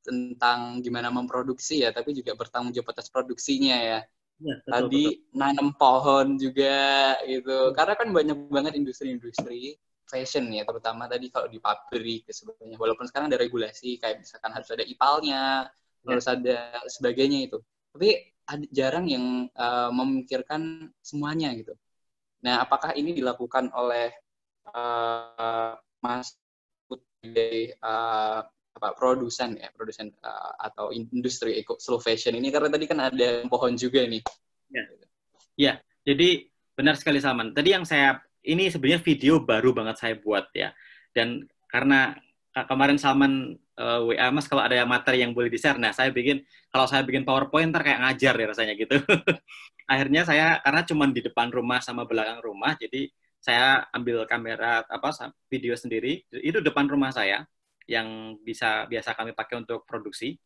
tentang gimana memproduksi ya, tapi juga bertanggung jawab atas produksinya ya. Ya, betul, Tadi betul. nanam pohon juga gitu. Karena kan banyak banget industri-industri fashion ya, terutama tadi kalau di pabrik sebagainya. Walaupun sekarang ada regulasi kayak misalkan harus ada IPAL-nya, harus ada sebagainya itu. Tapi jarang yang memikirkan semuanya gitu. Nah, apakah ini dilakukan oleh Mas sebagai produsen atau industri slow fashion ini, karena tadi kan ada pohon juga nih. Ya, jadi benar sekali Salman. Tadi yang ini sebenarnya video baru banget saya buat ya. Dan karena kemarin Salman WA Mas kalau ada materi yang boleh di-share, nah kalau saya bikin PowerPoint ntar kayak ngajar ya rasanya gitu. Akhirnya karena cuma di depan rumah sama belakang rumah, jadi saya ambil kamera video sendiri, itu depan rumah saya yang biasa kami pakai untuk produksi.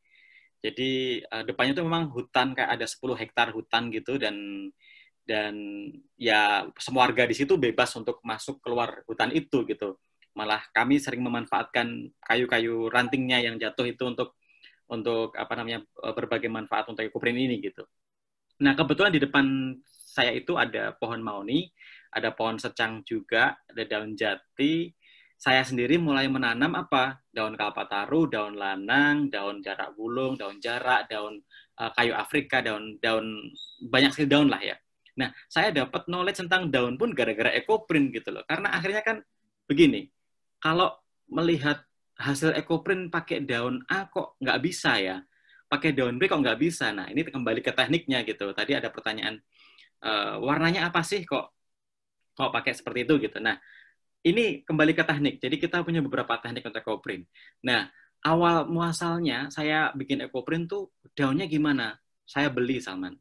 Jadi depannya itu memang hutan, kayak ada 10 hektar hutan gitu, dan ya semua warga di situ bebas untuk masuk keluar hutan itu gitu. Malah kami sering memanfaatkan kayu-kayu rantingnya yang jatuh itu untuk berbagai manfaat untuk ekoprint ini gitu. Nah, kebetulan di depan saya itu ada pohon mauni, ada pohon secang juga, ada daun jati. Saya sendiri mulai menanam daun kalpataru, daun lanang, daun jarak bulung, daun jarak, daun kayu Afrika, daun banyak sekali daun lah ya. Nah, saya dapat knowledge tentang daun pun gara-gara ekoprint gitu loh. Karena akhirnya kan begini, kalau melihat hasil ekoprint pakai daun A kok nggak bisa ya, pakai daun B kok nggak bisa. Nah, ini kembali ke tekniknya gitu. Tadi ada pertanyaan, warnanya apa sih kok pakai seperti itu gitu. Nah, ini kembali ke teknik. Jadi kita punya beberapa teknik untuk ekoprint. Nah, awal muasalnya saya bikin ekoprint tuh daunnya gimana? Saya beli, Salman.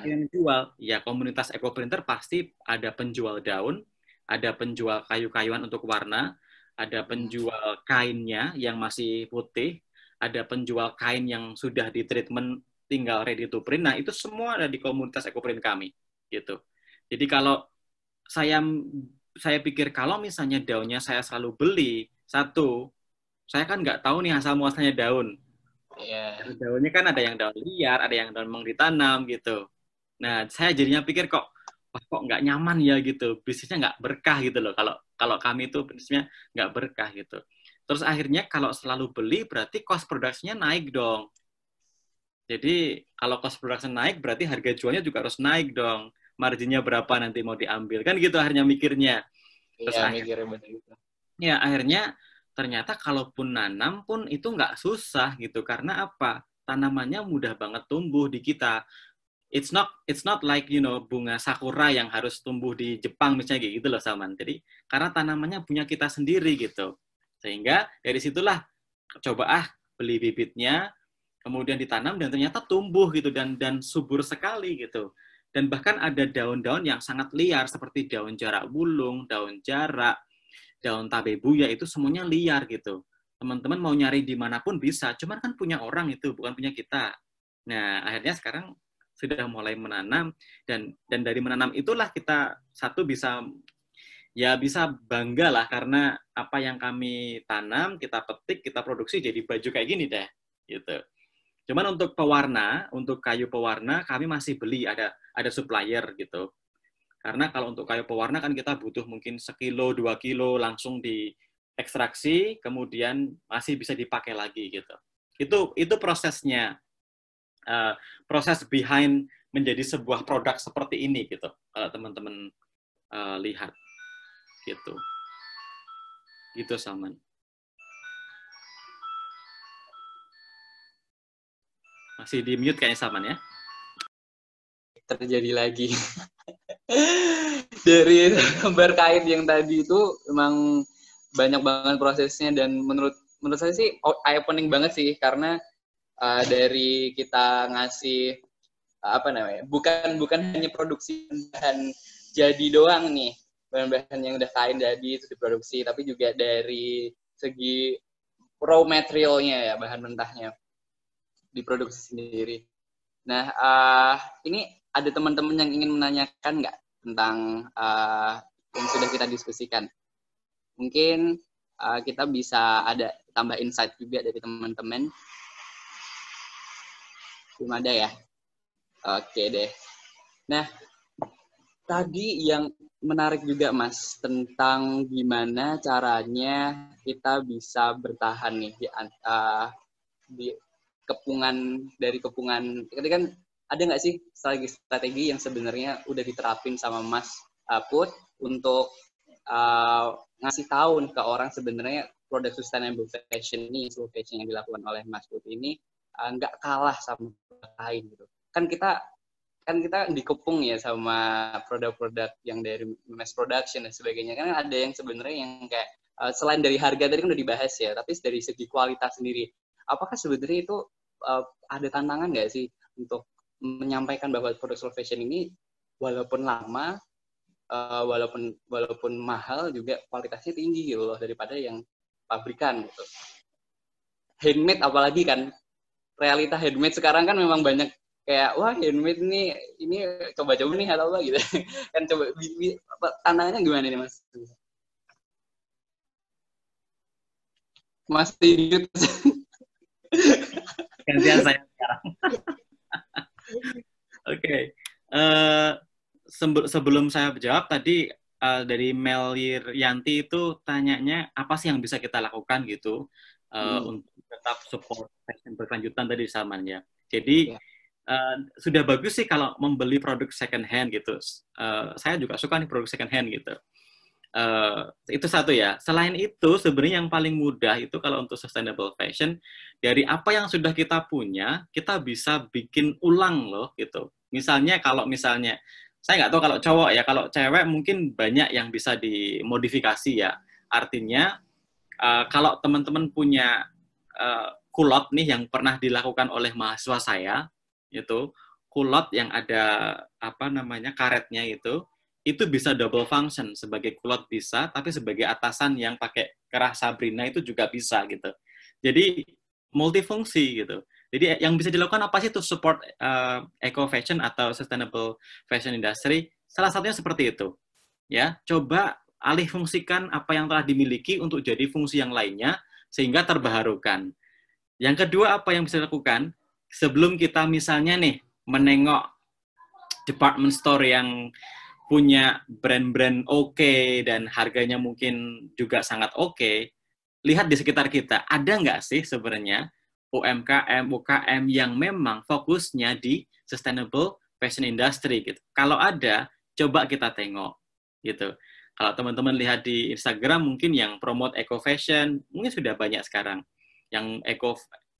Yang jual, ya komunitas ekoprinter pasti ada penjual daun, ada penjual kayu-kayuan untuk warna, ada penjual kainnya yang masih putih, ada penjual kain yang sudah di treatment tinggal ready to print. Nah, itu semua ada di komunitas ekoprint kami gitu. Jadi kalau saya pikir kalau misalnya daunnya saya selalu beli, satu, saya kan nggak tahu nih asal muasalnya daun. Daunnya kan ada yang daun liar, ada yang daun memang ditanam gitu. Nah, saya jadinya pikir kok nggak nyaman ya gitu, bisnisnya nggak berkah gitu loh. Kalau kami itu bisnisnya nggak berkah gitu. Terus akhirnya kalau selalu beli berarti cost production-nya naik dong. Jadi kalau cost production naik berarti harga jualnya juga harus naik dong. Marginnya berapa nanti mau diambil, kan gitu akhirnya mikirnya. Terus akhirnya ternyata kalaupun nanam pun itu nggak susah gitu, karena apa, tanamannya mudah banget tumbuh di kita. It's not like bunga sakura yang harus tumbuh di Jepang misalnya gitu loh Salman. Jadi karena tanamannya punya kita sendiri gitu, sehingga dari situlah coba beli bibitnya, kemudian ditanam dan ternyata tumbuh gitu dan subur sekali gitu. Dan bahkan ada daun-daun yang sangat liar seperti daun jarak bulung, daun jarak, daun tabebuya, itu semuanya liar gitu. Teman-teman mau nyari dimanapun bisa, cuman kan punya orang itu, bukan punya kita. Nah, akhirnya sekarang sudah mulai menanam, dan dari menanam itulah kita bisa bangga lah, karena apa yang kami tanam, kita petik, kita produksi jadi baju kayak gini deh gitu. Cuman untuk kayu pewarna kami masih beli, ada supplier gitu. Karena kalau untuk kayu pewarna kan kita butuh mungkin 1 kilo, 2 kilo langsung diekstraksi, kemudian masih bisa dipakai lagi gitu. Itu prosesnya, proses behind menjadi sebuah produk seperti ini gitu. Kalau teman-teman lihat gitu. Gitu Salman. Masih di mute kayaknya Salman ya. Terjadi lagi. Dari gambar kain yang tadi itu memang banyak banget prosesnya, dan menurut saya sih eye opening banget sih, karena dari kita ngasih apa namanya, bukan hanya produksi bahan jadi doang nih, bahan-bahan yang udah kain jadi itu diproduksi, tapi juga dari segi raw materialnya ya, bahan mentahnya diproduksi sendiri. Nah, ini ada teman-teman yang ingin menanyakan nggak tentang yang sudah kita diskusikan? Mungkin kita bisa ada tambah insight juga dari teman-teman. Belum ada ya? Oke deh. Nah, tadi yang menarik juga Mas, tentang gimana caranya kita bisa bertahan nih di kepungan, Tadi kan ada nggak sih strategi yang sebenarnya udah diterapin sama Mas Put untuk ngasih tahu ke orang sebenarnya produk sustainable fashion ini, slow fashion yang dilakukan oleh Mas Put ini nggak kalah sama lain gitu. Kan kita dikepung ya sama produk-produk yang dari mass production dan sebagainya. Kan ada yang sebenarnya yang kayak selain dari harga tadi kan udah dibahas ya, tapi dari segi kualitas sendiri, apakah sebenarnya itu ada tantangan nggak sih untuk menyampaikan bahwa produk slow fashion ini walaupun lama, walaupun mahal juga kualitasnya tinggi gitu loh daripada yang pabrikan gitu. Handmade apalagi kan, realita handmade sekarang kan memang banyak kayak wah handmade ini coba-coba nih atau apa gitu kan, coba tantangannya gimana nih Mas? Mas Tidut. Gantian saya sekarang. Oke. Sebelum saya jawab tadi dari Melir Yanti itu tanyanya apa sih yang bisa kita lakukan gitu untuk tetap support fashion berkelanjutan tadi Salman ya. Jadi sudah bagus sih kalau membeli produk second hand gitu. Saya juga suka nih produk second hand gitu. Itu satu ya. Selain itu sebenarnya yang paling mudah itu kalau untuk sustainable fashion, dari apa yang sudah kita punya kita bisa bikin ulang loh gitu. Misalnya saya nggak tahu kalau cowok ya, kalau cewek mungkin banyak yang bisa dimodifikasi ya. Artinya kalau teman-teman punya kulot nih yang pernah dilakukan oleh mahasiswa saya, itu kulot yang ada karetnya itu bisa double function, sebagai kulot bisa, tapi sebagai atasan yang pakai kerah Sabrina itu juga bisa gitu. Jadi multifungsi gitu. Jadi yang bisa dilakukan apa sih, to support eco fashion atau sustainable fashion industry? Salah satunya seperti itu. Ya, coba alih fungsikan apa yang telah dimiliki untuk jadi fungsi yang lainnya sehingga terbaharukan. Yang kedua, apa yang bisa dilakukan? Sebelum kita misalnya nih menengok department store yang punya brand-brand oke dan harganya mungkin juga sangat oke, lihat di sekitar kita, ada nggak sih sebenarnya UMKM, UKM yang memang fokusnya di sustainable fashion industry gitu. Kalau ada, coba kita tengok gitu. Kalau teman-teman lihat di Instagram mungkin yang promote eco fashion, mungkin sudah banyak sekarang. Yang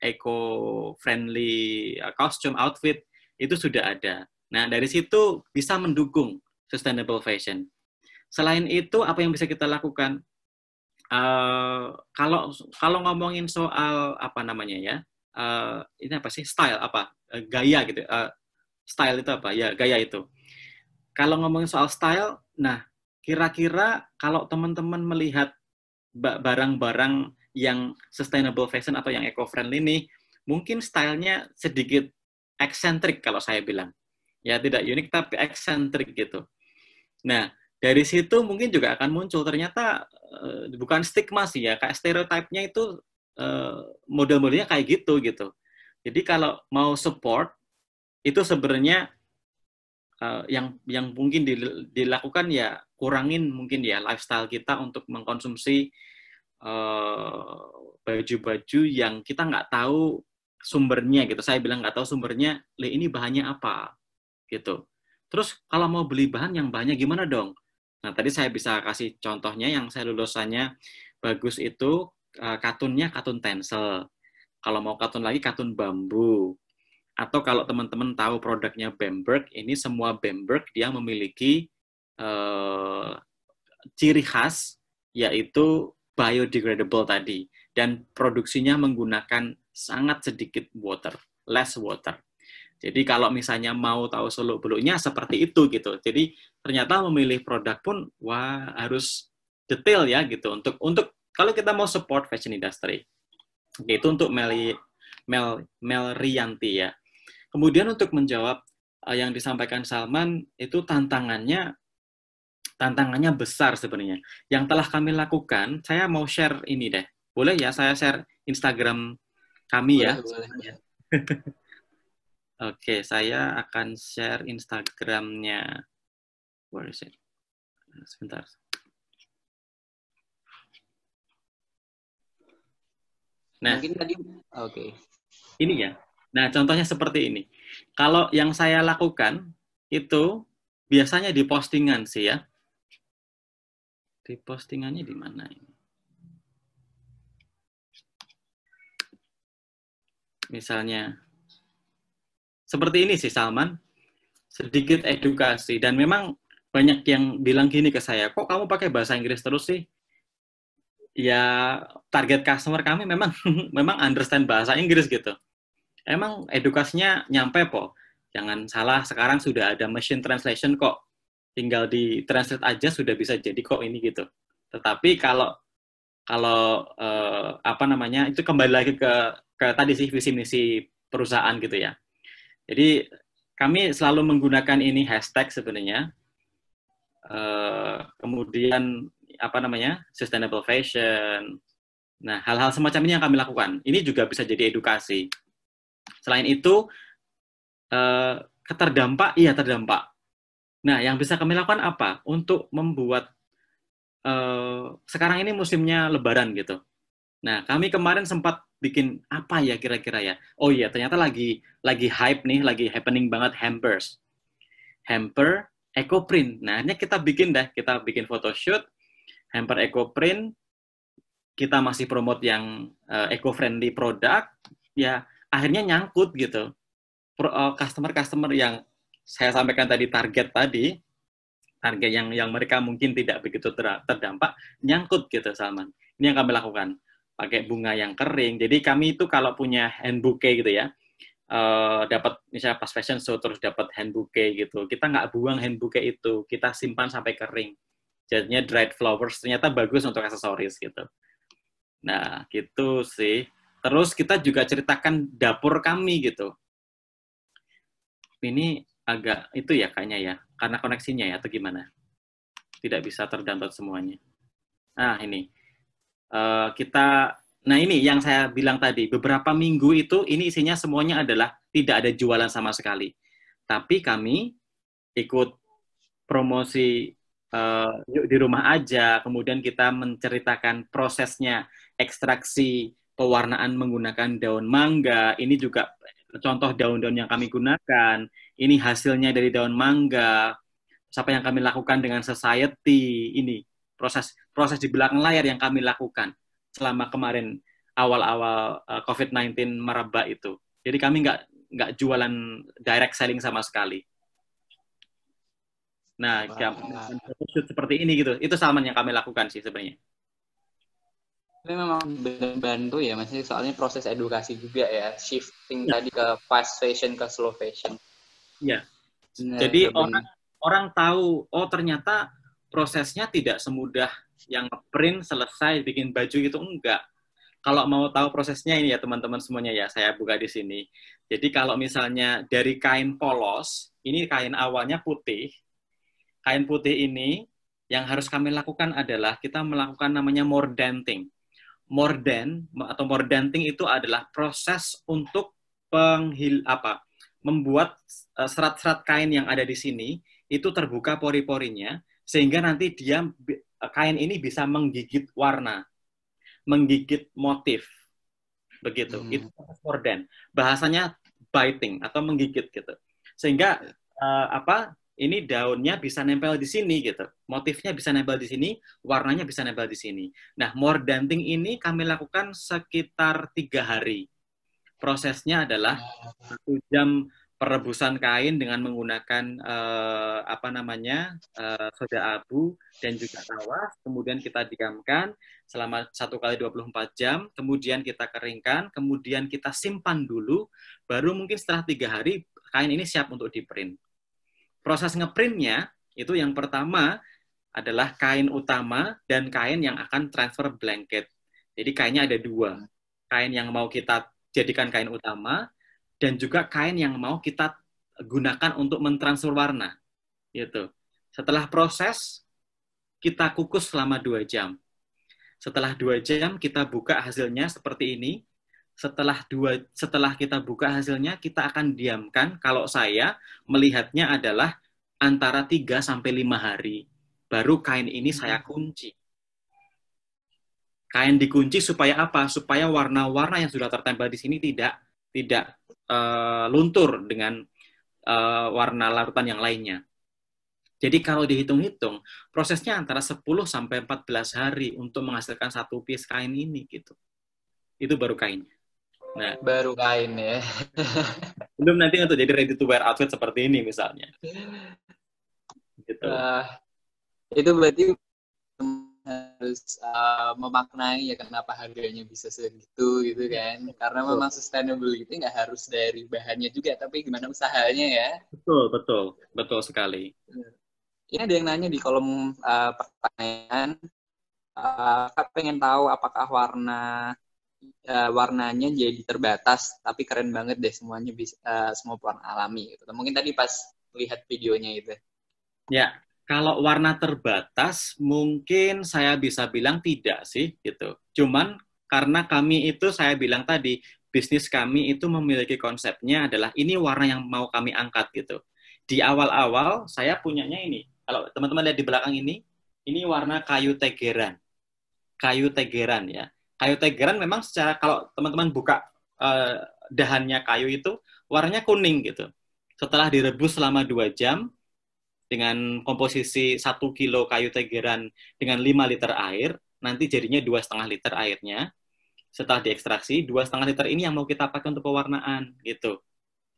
eco-friendly costume outfit itu sudah ada. Nah, dari situ bisa mendukung sustainable fashion. Selain itu, apa yang bisa kita lakukan? Kalau ngomongin soal ini apa sih, style gaya gitu. Style itu apa? Ya, gaya itu. Kalau ngomongin soal style, nah kira-kira kalau teman-teman melihat barang-barang yang sustainable fashion atau yang eco-friendly ini, mungkin stylenya sedikit eksentrik kalau saya bilang. Ya, tidak unik tapi eksentrik gitu. Nah, dari situ mungkin juga akan muncul ternyata bukan stigma sih ya, kayak stereotipnya itu model-modelnya kayak gitu. Jadi kalau mau support itu sebenarnya yang mungkin dilakukan ya, kurangin mungkin ya lifestyle kita untuk mengkonsumsi baju-baju yang kita nggak tahu sumbernya gitu. Saya bilang nggak tahu sumbernya, ini bahannya apa gitu. Terus kalau mau beli bahan yang bahannya gimana dong? Nah, tadi saya bisa kasih contohnya yang saya lulusannya bagus itu katunnya katun tencel. Kalau mau katun lagi katun bambu. Atau kalau teman-teman tahu produknya Bamberg, ini semua Bamberg dia memiliki ciri khas, yaitu biodegradable tadi, dan produksinya menggunakan sangat sedikit water, less water. Jadi kalau misalnya mau tahu seluk-beluknya seperti itu gitu. Jadi ternyata memilih produk pun wah harus detail ya gitu. Untuk kalau kita mau support fashion industry, itu untuk Mel Rianti ya. Kemudian untuk menjawab yang disampaikan Salman, itu tantangannya besar sebenarnya. Yang telah kami lakukan, saya mau share ini deh. Boleh ya saya share Instagram kami ya? Boleh. Oke, saya akan share Instagramnya. Where is it? Sebentar. Nah, Mungkin tadi, oke. ini ya. Nah, contohnya seperti ini. Kalau yang saya lakukan, itu biasanya di postingan sih ya. Di postingannya di mana ini? Misalnya, seperti ini sih Salman, sedikit edukasi. Dan memang banyak yang bilang gini ke saya, kok kamu pakai bahasa Inggris terus sih? Ya, target customer kami memang memang understand bahasa Inggris gitu. Emang edukasinya nyampe po. Jangan salah, sekarang sudah ada machine translation kok. Tinggal di translate aja sudah bisa jadi kok ini gitu. Tetapi kalau apa namanya, itu kembali lagi ke tadi sih visi misi perusahaan gitu ya. Jadi kami selalu menggunakan ini hashtag sebenarnya. Kemudian apa namanya, sustainable fashion. Nah, hal-hal semacam ini yang kami lakukan. Ini juga bisa jadi edukasi. Selain itu, terdampak. Nah, yang bisa kami lakukan apa? Untuk membuat, sekarang ini musimnya Lebaran gitu. Nah, kami kemarin sempat bikin apa ya kira-kira ya? Oh iya, ternyata lagi hype nih, lagi happening banget hampers. Hamper eco-print. Nah, ini kita bikin photoshoot, hamper eco-print, kita masih promote yang eco-friendly produk, ya akhirnya nyangkut gitu. Customer yang saya sampaikan tadi, target yang mereka mungkin tidak begitu terdampak, nyangkut gitu Salman. Ini yang kami lakukan, pakai bunga yang kering. Jadi kami itu kalau punya hand bouquet gitu ya, dapat misalnya pas fashion show terus dapat hand bouquet gitu, kita nggak buang hand bouquet itu, kita simpan sampai kering. Jadinya dried flowers, ternyata bagus untuk aksesoris gitu. Nah, gitu sih. Terus kita juga ceritakan dapur kami gitu. Ini agak itu ya kayaknya ya, karena koneksinya ya atau gimana? Tidak bisa terdownload semuanya. Nah, ini. Nah ini yang saya bilang tadi, beberapa minggu itu ini isinya semuanya adalah tidak ada jualan sama sekali. Tapi kami ikut promosi yuk di rumah aja, kemudian kita menceritakan prosesnya ekstraksi pewarnaan menggunakan daun mangga. Ini juga contoh daun-daun yang kami gunakan. Ini hasilnya dari daun mangga. Apa yang kami lakukan dengan society, ini proses di belakang layar yang kami lakukan selama kemarin awal-awal COVID-19 merebak itu. Jadi kami nggak jualan direct selling sama sekali. Nah, seperti ini gitu. Itu Salman yang kami lakukan sih sebenarnya. Tapi memang bantu ya, maksudnya soalnya proses edukasi juga ya, shifting tadi ke fast fashion ke slow fashion. Iya. Jadi orang tahu, oh ternyata prosesnya tidak semudah yang print selesai bikin baju gitu, enggak. Kalau mau tahu prosesnya ini ya teman-teman semuanya ya, saya buka di sini. Jadi kalau misalnya dari kain polos, ini kain awalnya putih. Kain putih ini yang harus kami lakukan adalah kita melakukan namanya mordanting. Mordanting itu adalah proses untuk membuat serat-serat kain yang ada di sini itu terbuka pori-porinya sehingga nanti kain ini bisa menggigit warna, menggigit motif, begitu. Itu morden. Bahasanya biting atau menggigit gitu. Sehingga ini daunnya bisa nempel di sini gitu. Motifnya bisa nempel di sini, warnanya bisa nempel di sini. Nah, mordanting ini kami lakukan sekitar 3 hari. Prosesnya adalah 1 jam perebusan kain dengan menggunakan soda abu dan juga tawas, kemudian kita diamkan selama 1 kali 24 jam, kemudian kita keringkan, kemudian kita simpan dulu, baru mungkin setelah 3 hari kain ini siap untuk di-print. Proses nge-printnya itu yang pertama adalah kain utama dan kain yang akan transfer blanket. Jadi kainnya ada 2, kain yang mau kita jadikan kain utama, dan juga kain yang mau kita gunakan untuk mentransfer warna. Gitu. Setelah proses, kita kukus selama 2 jam. Setelah 2 jam, kita buka hasilnya seperti ini. Setelah kita buka hasilnya, kita akan diamkan. Kalau saya melihatnya adalah antara 3-5 hari. Baru kain ini saya kunci. Kain dikunci supaya apa? Supaya warna-warna yang sudah tertempel di sini tidak luntur dengan warna larutan yang lainnya. Jadi kalau dihitung-hitung, prosesnya antara 10-14 hari untuk menghasilkan 1 piece kain ini gitu. Itu baru kainnya. Nah, baru kain ya. Belum nanti untuk jadi ready to wear outfit seperti ini misalnya. Gitu. Itu berarti harus memaknai ya kenapa harganya bisa segitu gitu kan, karena memang sustainability nggak harus dari bahannya juga, tapi gimana usahanya ya. Betul sekali. Ini ada yang nanya di kolom pertanyaan, Kak pengen tahu apakah warnanya jadi terbatas, tapi keren banget deh semuanya bisa semua warna alami gitu. Mungkin tadi pas lihat videonya itu. Ya. Kalau warna terbatas, mungkin saya bisa bilang tidak sih, gitu. Cuman karena kami itu, saya bilang tadi, bisnis kami itu memiliki konsepnya adalah ini warna yang mau kami angkat, gitu. Di awal-awal, saya punyanya ini. Kalau teman-teman lihat di belakang ini warna kayu tegeran. Kayu tegeran, ya. Kayu tegeran memang secara, kalau teman-teman buka dahannya kayu itu, warnanya kuning, gitu. Setelah direbus selama 2 jam, dengan komposisi 1 kilo kayu tegeran dengan 5 liter air, nanti jadinya 2,5 liter airnya. Setelah diekstraksi, 2,5 liter ini yang mau kita pakai untuk pewarnaan, gitu.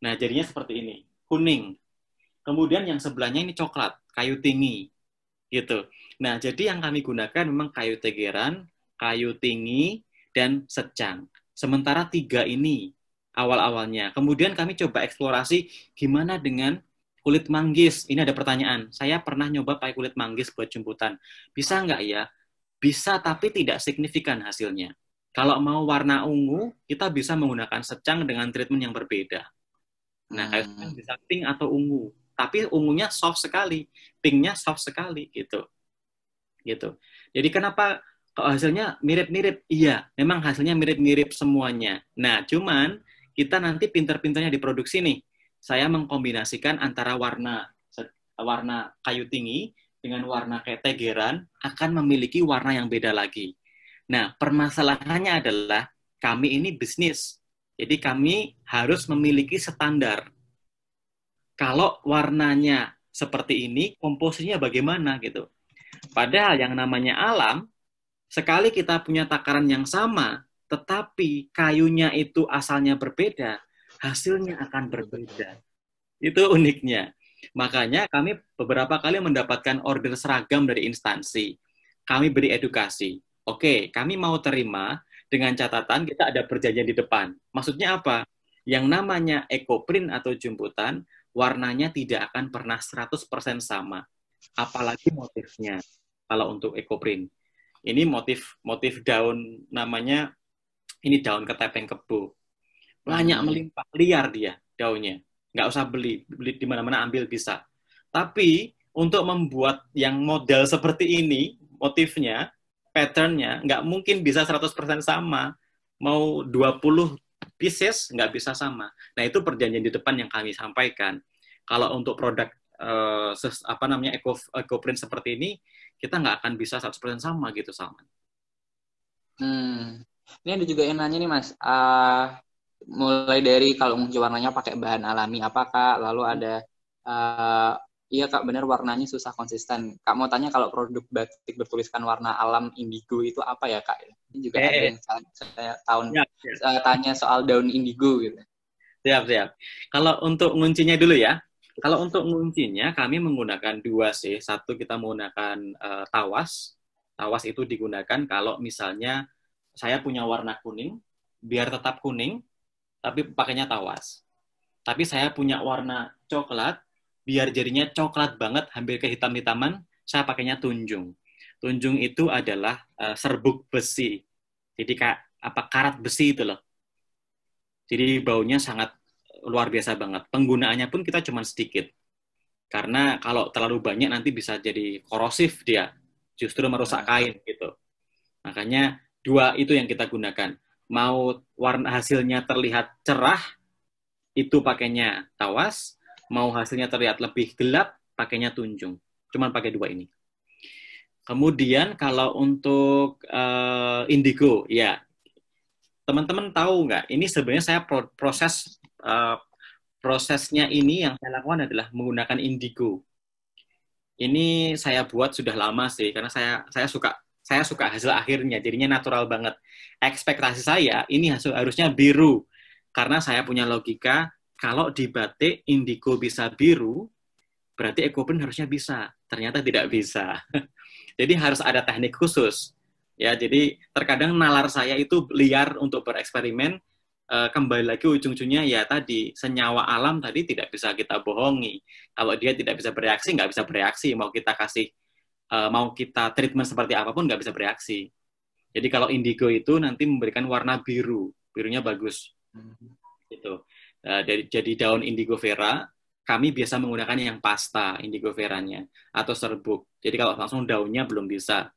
Nah, jadinya seperti ini, kuning. Kemudian yang sebelahnya ini coklat, kayu tinggi, gitu. Nah, jadi yang kami gunakan memang kayu tegeran, kayu tinggi, dan secang. Sementara 3 ini awal-awalnya. Kemudian kami coba eksplorasi gimana dengan kulit manggis. Ini ada pertanyaan. Saya pernah nyoba pakai kulit manggis buat jemputan. Bisa nggak ya? Bisa, tapi tidak signifikan hasilnya. Kalau mau warna ungu, kita bisa menggunakan secang dengan treatment yang berbeda. Nah, kayak bisa pink atau ungu. Tapi ungunya soft sekali. Pinknya soft sekali. Gitu. Jadi kenapa hasilnya mirip-mirip? Iya, memang hasilnya mirip-mirip semuanya. Nah, cuman kita nanti pinter-pinternya diproduksi nih. Saya mengkombinasikan antara warna kayu tinggi dengan warna kayak tegeran akan memiliki warna yang beda lagi. Nah, permasalahannya adalah kami ini bisnis. Jadi kami harus memiliki standar. Kalau warnanya seperti ini, komposisinya bagaimana gitu. Padahal yang namanya alam, sekali kita punya takaran yang sama, tetapi kayunya itu asalnya berbeda, hasilnya akan berbeda. Itu uniknya. Makanya kami beberapa kali mendapatkan order seragam dari instansi. Kami beri edukasi. Oke, kami mau terima dengan catatan kita ada perjanjian di depan. Maksudnya apa? Yang namanya ekoprint atau jemputan, warnanya tidak akan pernah 100% sama. Apalagi motifnya. Kalau untuk ekoprint. Ini motif daun namanya, ini daun ketepeng kebo. Banyak melimpah, liar dia daunnya. Nggak usah beli di mana-mana, ambil bisa. Tapi untuk membuat yang model seperti ini, motifnya, patternnya, nggak mungkin bisa 100% sama. Mau 20 pieces, nggak bisa sama. Nah, itu perjanjian di depan yang kami sampaikan. Kalau untuk produk ekoprint seperti ini, kita nggak akan bisa 100% sama gitu, Salman. Ini ada juga yang nanya nih, Mas. Mulai dari kalau mungkin warnanya pakai bahan alami apakah, lalu ada iya Kak, benar warnanya susah konsisten. Kak mau tanya kalau produk batik bertuliskan warna alam indigo itu apa ya Kak? Ini juga ada yang saya tanya soal daun indigo gitu. Siap, siap. Kalau untuk nguncinya dulu ya. Kalau untuk nguncinya kami menggunakan dua sih. Satu kita menggunakan tawas. Tawas itu digunakan kalau misalnya saya punya warna kuning, biar tetap kuning, tapi pakainya tawas. Tapi saya punya warna coklat, biar jadinya coklat banget, hampir ke hitam-hitaman, saya pakainya tunjung. Tunjung itu adalah serbuk besi. Jadi kayak apa karat besi itu loh. Jadi baunya sangat luar biasa banget. Penggunaannya pun kita cuma sedikit. Karena kalau terlalu banyak nanti bisa jadi korosif dia. Justru merusak kain gitu. Makanya dua itu yang kita gunakan. Mau warna hasilnya terlihat cerah, itu pakainya tawas. Mau hasilnya terlihat lebih gelap, pakainya tunjung. Cuman pakai dua ini. Kemudian kalau untuk indigo, ya teman-teman tahu nggak? Ini sebenarnya saya prosesnya ini yang saya lakukan adalah menggunakan indigo. Ini saya buat sudah lama sih, karena saya suka hasil akhirnya, jadinya natural banget. Ekspektasi saya ini harusnya biru, karena saya punya logika kalau di batik indigo bisa biru, berarti ekoprint harusnya bisa. Ternyata tidak bisa. Jadi harus ada teknik khusus. Ya, jadi terkadang nalar saya itu liar untuk bereksperimen. Kembali lagi ujung-ujungnya ya tadi senyawa alam tadi tidak bisa kita bohongi. Kalau dia tidak bisa bereaksi, nggak bisa bereaksi. Mau kita kasih, mau kita treatment seperti apapun nggak bisa bereaksi. Jadi kalau indigo itu nanti memberikan warna biru, birunya bagus. Gitu. Jadi daun indigo vera, kami biasa menggunakan yang pasta indigo veranya atau serbuk. Jadi kalau langsung daunnya belum bisa.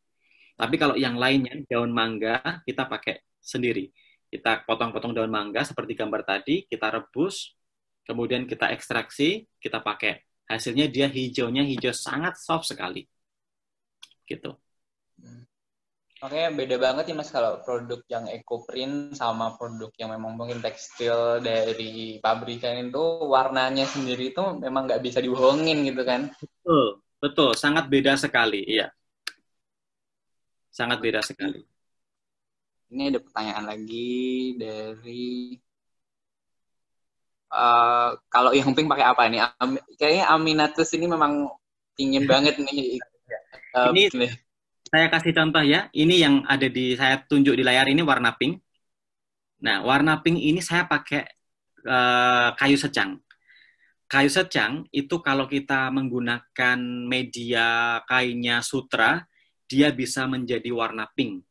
Tapi kalau yang lainnya, daun mangga, kita pakai sendiri. Kita potong-potong daun mangga seperti gambar tadi, kita rebus, kemudian kita ekstraksi, kita pakai. Hasilnya dia hijaunya hijau sangat soft sekali. Gitu. Oke, beda banget ya Mas kalau produk yang ekoprint sama produk yang memang mungkin tekstil dari pabrikan itu warnanya sendiri itu memang nggak bisa dibohongin gitu kan? Betul, betul, sangat beda sekali, iya. Sangat beda sekali. Ini ada pertanyaan lagi dari kalau yang pink pakai apa nih? Kayaknya Aminatus ini memang ingin banget nih. Ini saya kasih contoh ya. Ini yang ada saya tunjuk di layar ini warna pink. Nah, warna pink ini saya pakai kayu secang. Kayu secang itu kalau kita menggunakan media kainnya sutra, dia bisa menjadi warna pink.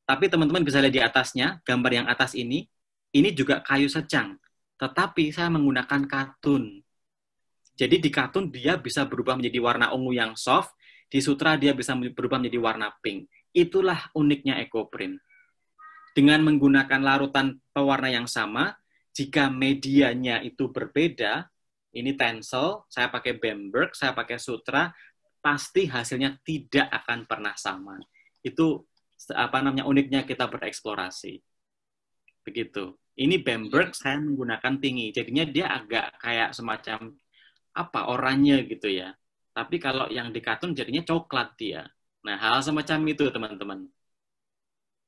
Tapi teman-teman bisa lihat di atasnya, gambar yang atas ini juga kayu secang. Tetapi saya menggunakan katun. Jadi di katun dia bisa berubah menjadi warna ungu yang soft, di sutra dia bisa berubah menjadi warna pink. Itulah uniknya ekoprint. Dengan menggunakan larutan pewarna yang sama, jika medianya itu berbeda, ini tencel, saya pakai Bamberg, saya pakai sutra, pasti hasilnya tidak akan pernah sama. Itu uniknya kita bereksplorasi. Begitu. Ini Bamberg saya menggunakan tinggi, jadinya dia agak kayak semacam oranye gitu ya. Tapi kalau yang di katun jadinya coklat dia. Nah, hal semacam itu teman-teman.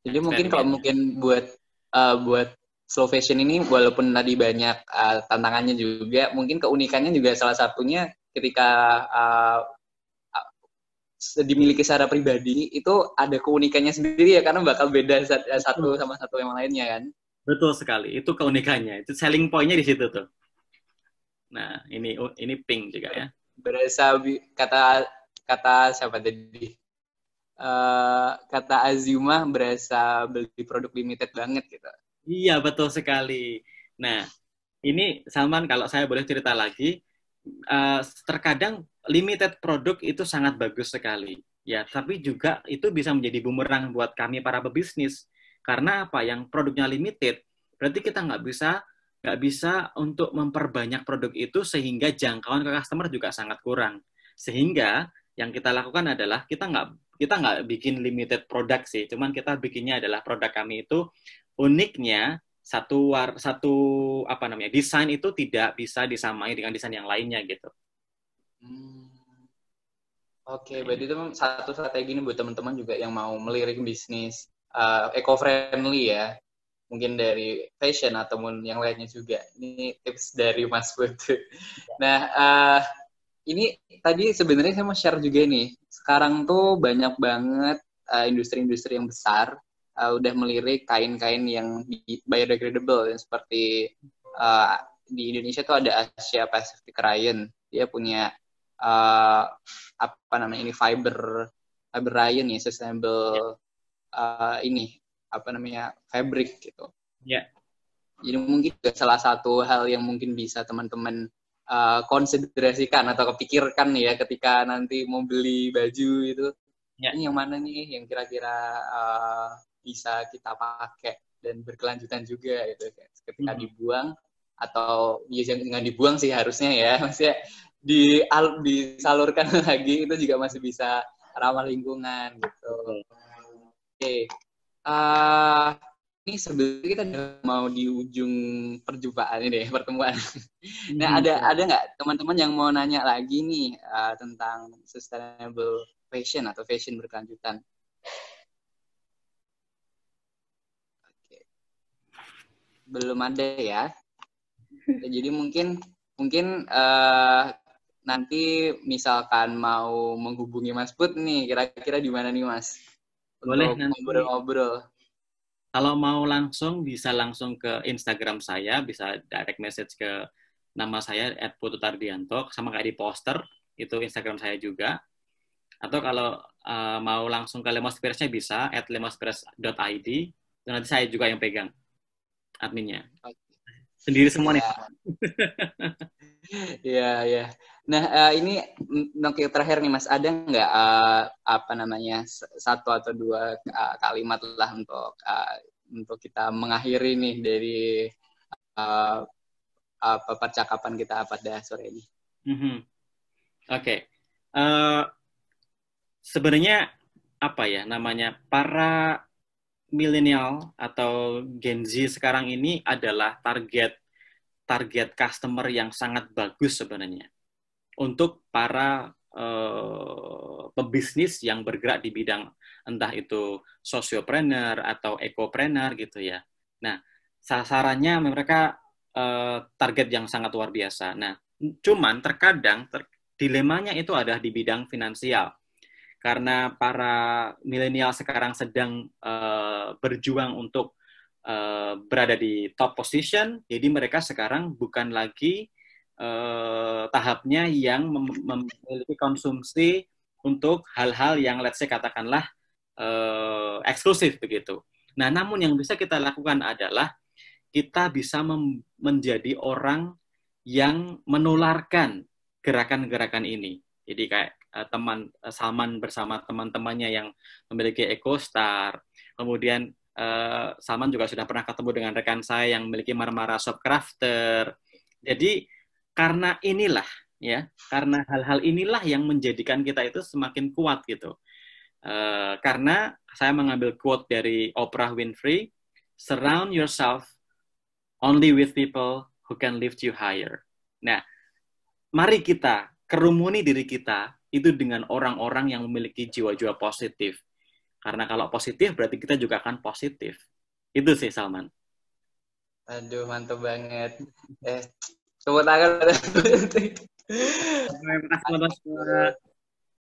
Jadi mungkin kalau mungkin buat slow fashion ini walaupun tadi banyak tantangannya juga, mungkin keunikannya juga salah satunya ketika dimiliki secara pribadi itu ada keunikannya sendiri ya, karena bakal beda satu sama satu yang lainnya kan. Betul sekali, itu keunikannya, itu selling point-nya di situ tuh. Nah, ini pink juga ya. Berasa kata siapa tadi? Kata Azimah berasa beli produk limited banget gitu. Iya, betul sekali. Nah, ini Salman kalau saya boleh cerita lagi, terkadang limited produk itu sangat bagus sekali. Ya, tapi juga itu bisa menjadi bumerang buat kami para pebisnis. Karena apa? Yang produknya limited, berarti kita nggak bisa untuk memperbanyak produk itu sehingga jangkauan ke customer juga sangat kurang. Sehingga yang kita lakukan adalah kita nggak bikin limited produk sih, cuman kita bikinnya adalah produk kami itu uniknya desain itu tidak bisa disamai dengan desain yang lainnya gitu. Oke, berarti itu satu strategi nih buat teman-teman juga yang mau melirik bisnis eco-friendly ya. mungkin dari fashion ataupun yang lainnya juga. Ini tips dari Mas Putu. Nah, ini tadi sebenarnya saya mau share juga nih. Sekarang tuh banyak banget industri-industri yang besar udah melirik kain-kain yang biodegradable, seperti di Indonesia tuh ada Asia Pacific Rayon. Dia punya apa namanya ini fiber Rayon ya, sustainable ini apa namanya fabric gitu. Ya. Jadi mungkin salah satu hal yang mungkin bisa teman-teman konsiderasikan atau kepikirkan ya ketika nanti mau beli baju itu. Ya. Ini yang mana nih yang kira-kira bisa kita pakai dan berkelanjutan juga gitu. Ketika dibuang atau ya jangan dibuang sih harusnya ya, maksudnya disalurkan lagi itu juga masih bisa ramah lingkungan gitu. Oke. Ini sebenarnya kita mau di ujung perjumpaan ini deh, pertemuan. Nah, ada nggak teman-teman yang mau nanya lagi nih tentang sustainable fashion atau fashion berkelanjutan? Oke. Belum ada ya. Jadi mungkin nanti misalkan mau menghubungi Mas Put nih, kira-kira di mana nih Mas? Boleh untuk ngobrol-ngobrol. Kalau mau langsung, bisa langsung ke Instagram saya, bisa direct message ke nama saya @pututardianto, sama kayak di poster, itu Instagram saya juga. Atau kalau mau langsung ke Lemospires-nya bisa, @lemospires.id, itu nanti saya juga yang pegang adminnya. Sendiri semua nih. Iya. Nah, ini terakhir nih Mas, ada nggak apa namanya satu atau dua kalimat lah untuk kita mengakhiri nih dari percakapan kita pada sore ini. Oke. Sebenarnya apa ya namanya, para milenial atau Gen Z sekarang ini adalah target customer yang sangat bagus sebenarnya untuk para pebisnis yang bergerak di bidang entah itu sociopreneur atau ecopreneur gitu ya. Nah, sasarannya mereka target yang sangat luar biasa. Nah, cuman terkadang dilemanya itu ada di bidang finansial. Karena para milenial sekarang sedang berjuang untuk berada di top position, jadi mereka sekarang bukan lagi tahapnya yang memiliki konsumsi untuk hal-hal yang let's say katakanlah eksklusif begitu. Nah, namun yang bisa kita lakukan adalah kita bisa menjadi orang yang menularkan gerakan-gerakan ini. Jadi kayak teman Salman bersama teman-temannya yang memiliki EcoStar, kemudian Salman juga sudah pernah ketemu dengan rekan saya yang memiliki Marmara Shop Crafter. Jadi karena hal-hal inilah yang menjadikan kita itu semakin kuat gitu. Karena saya mengambil quote dari Oprah Winfrey, surround yourself only with people who can lift you higher. Nah, mari kita kerumuni diri kita itu dengan orang-orang yang memiliki jiwa-jiwa positif. Karena kalau positif berarti kita juga akan positif. Itu sih, Salman. Aduh, mantap banget. Tepuk tangan. Terima kasih,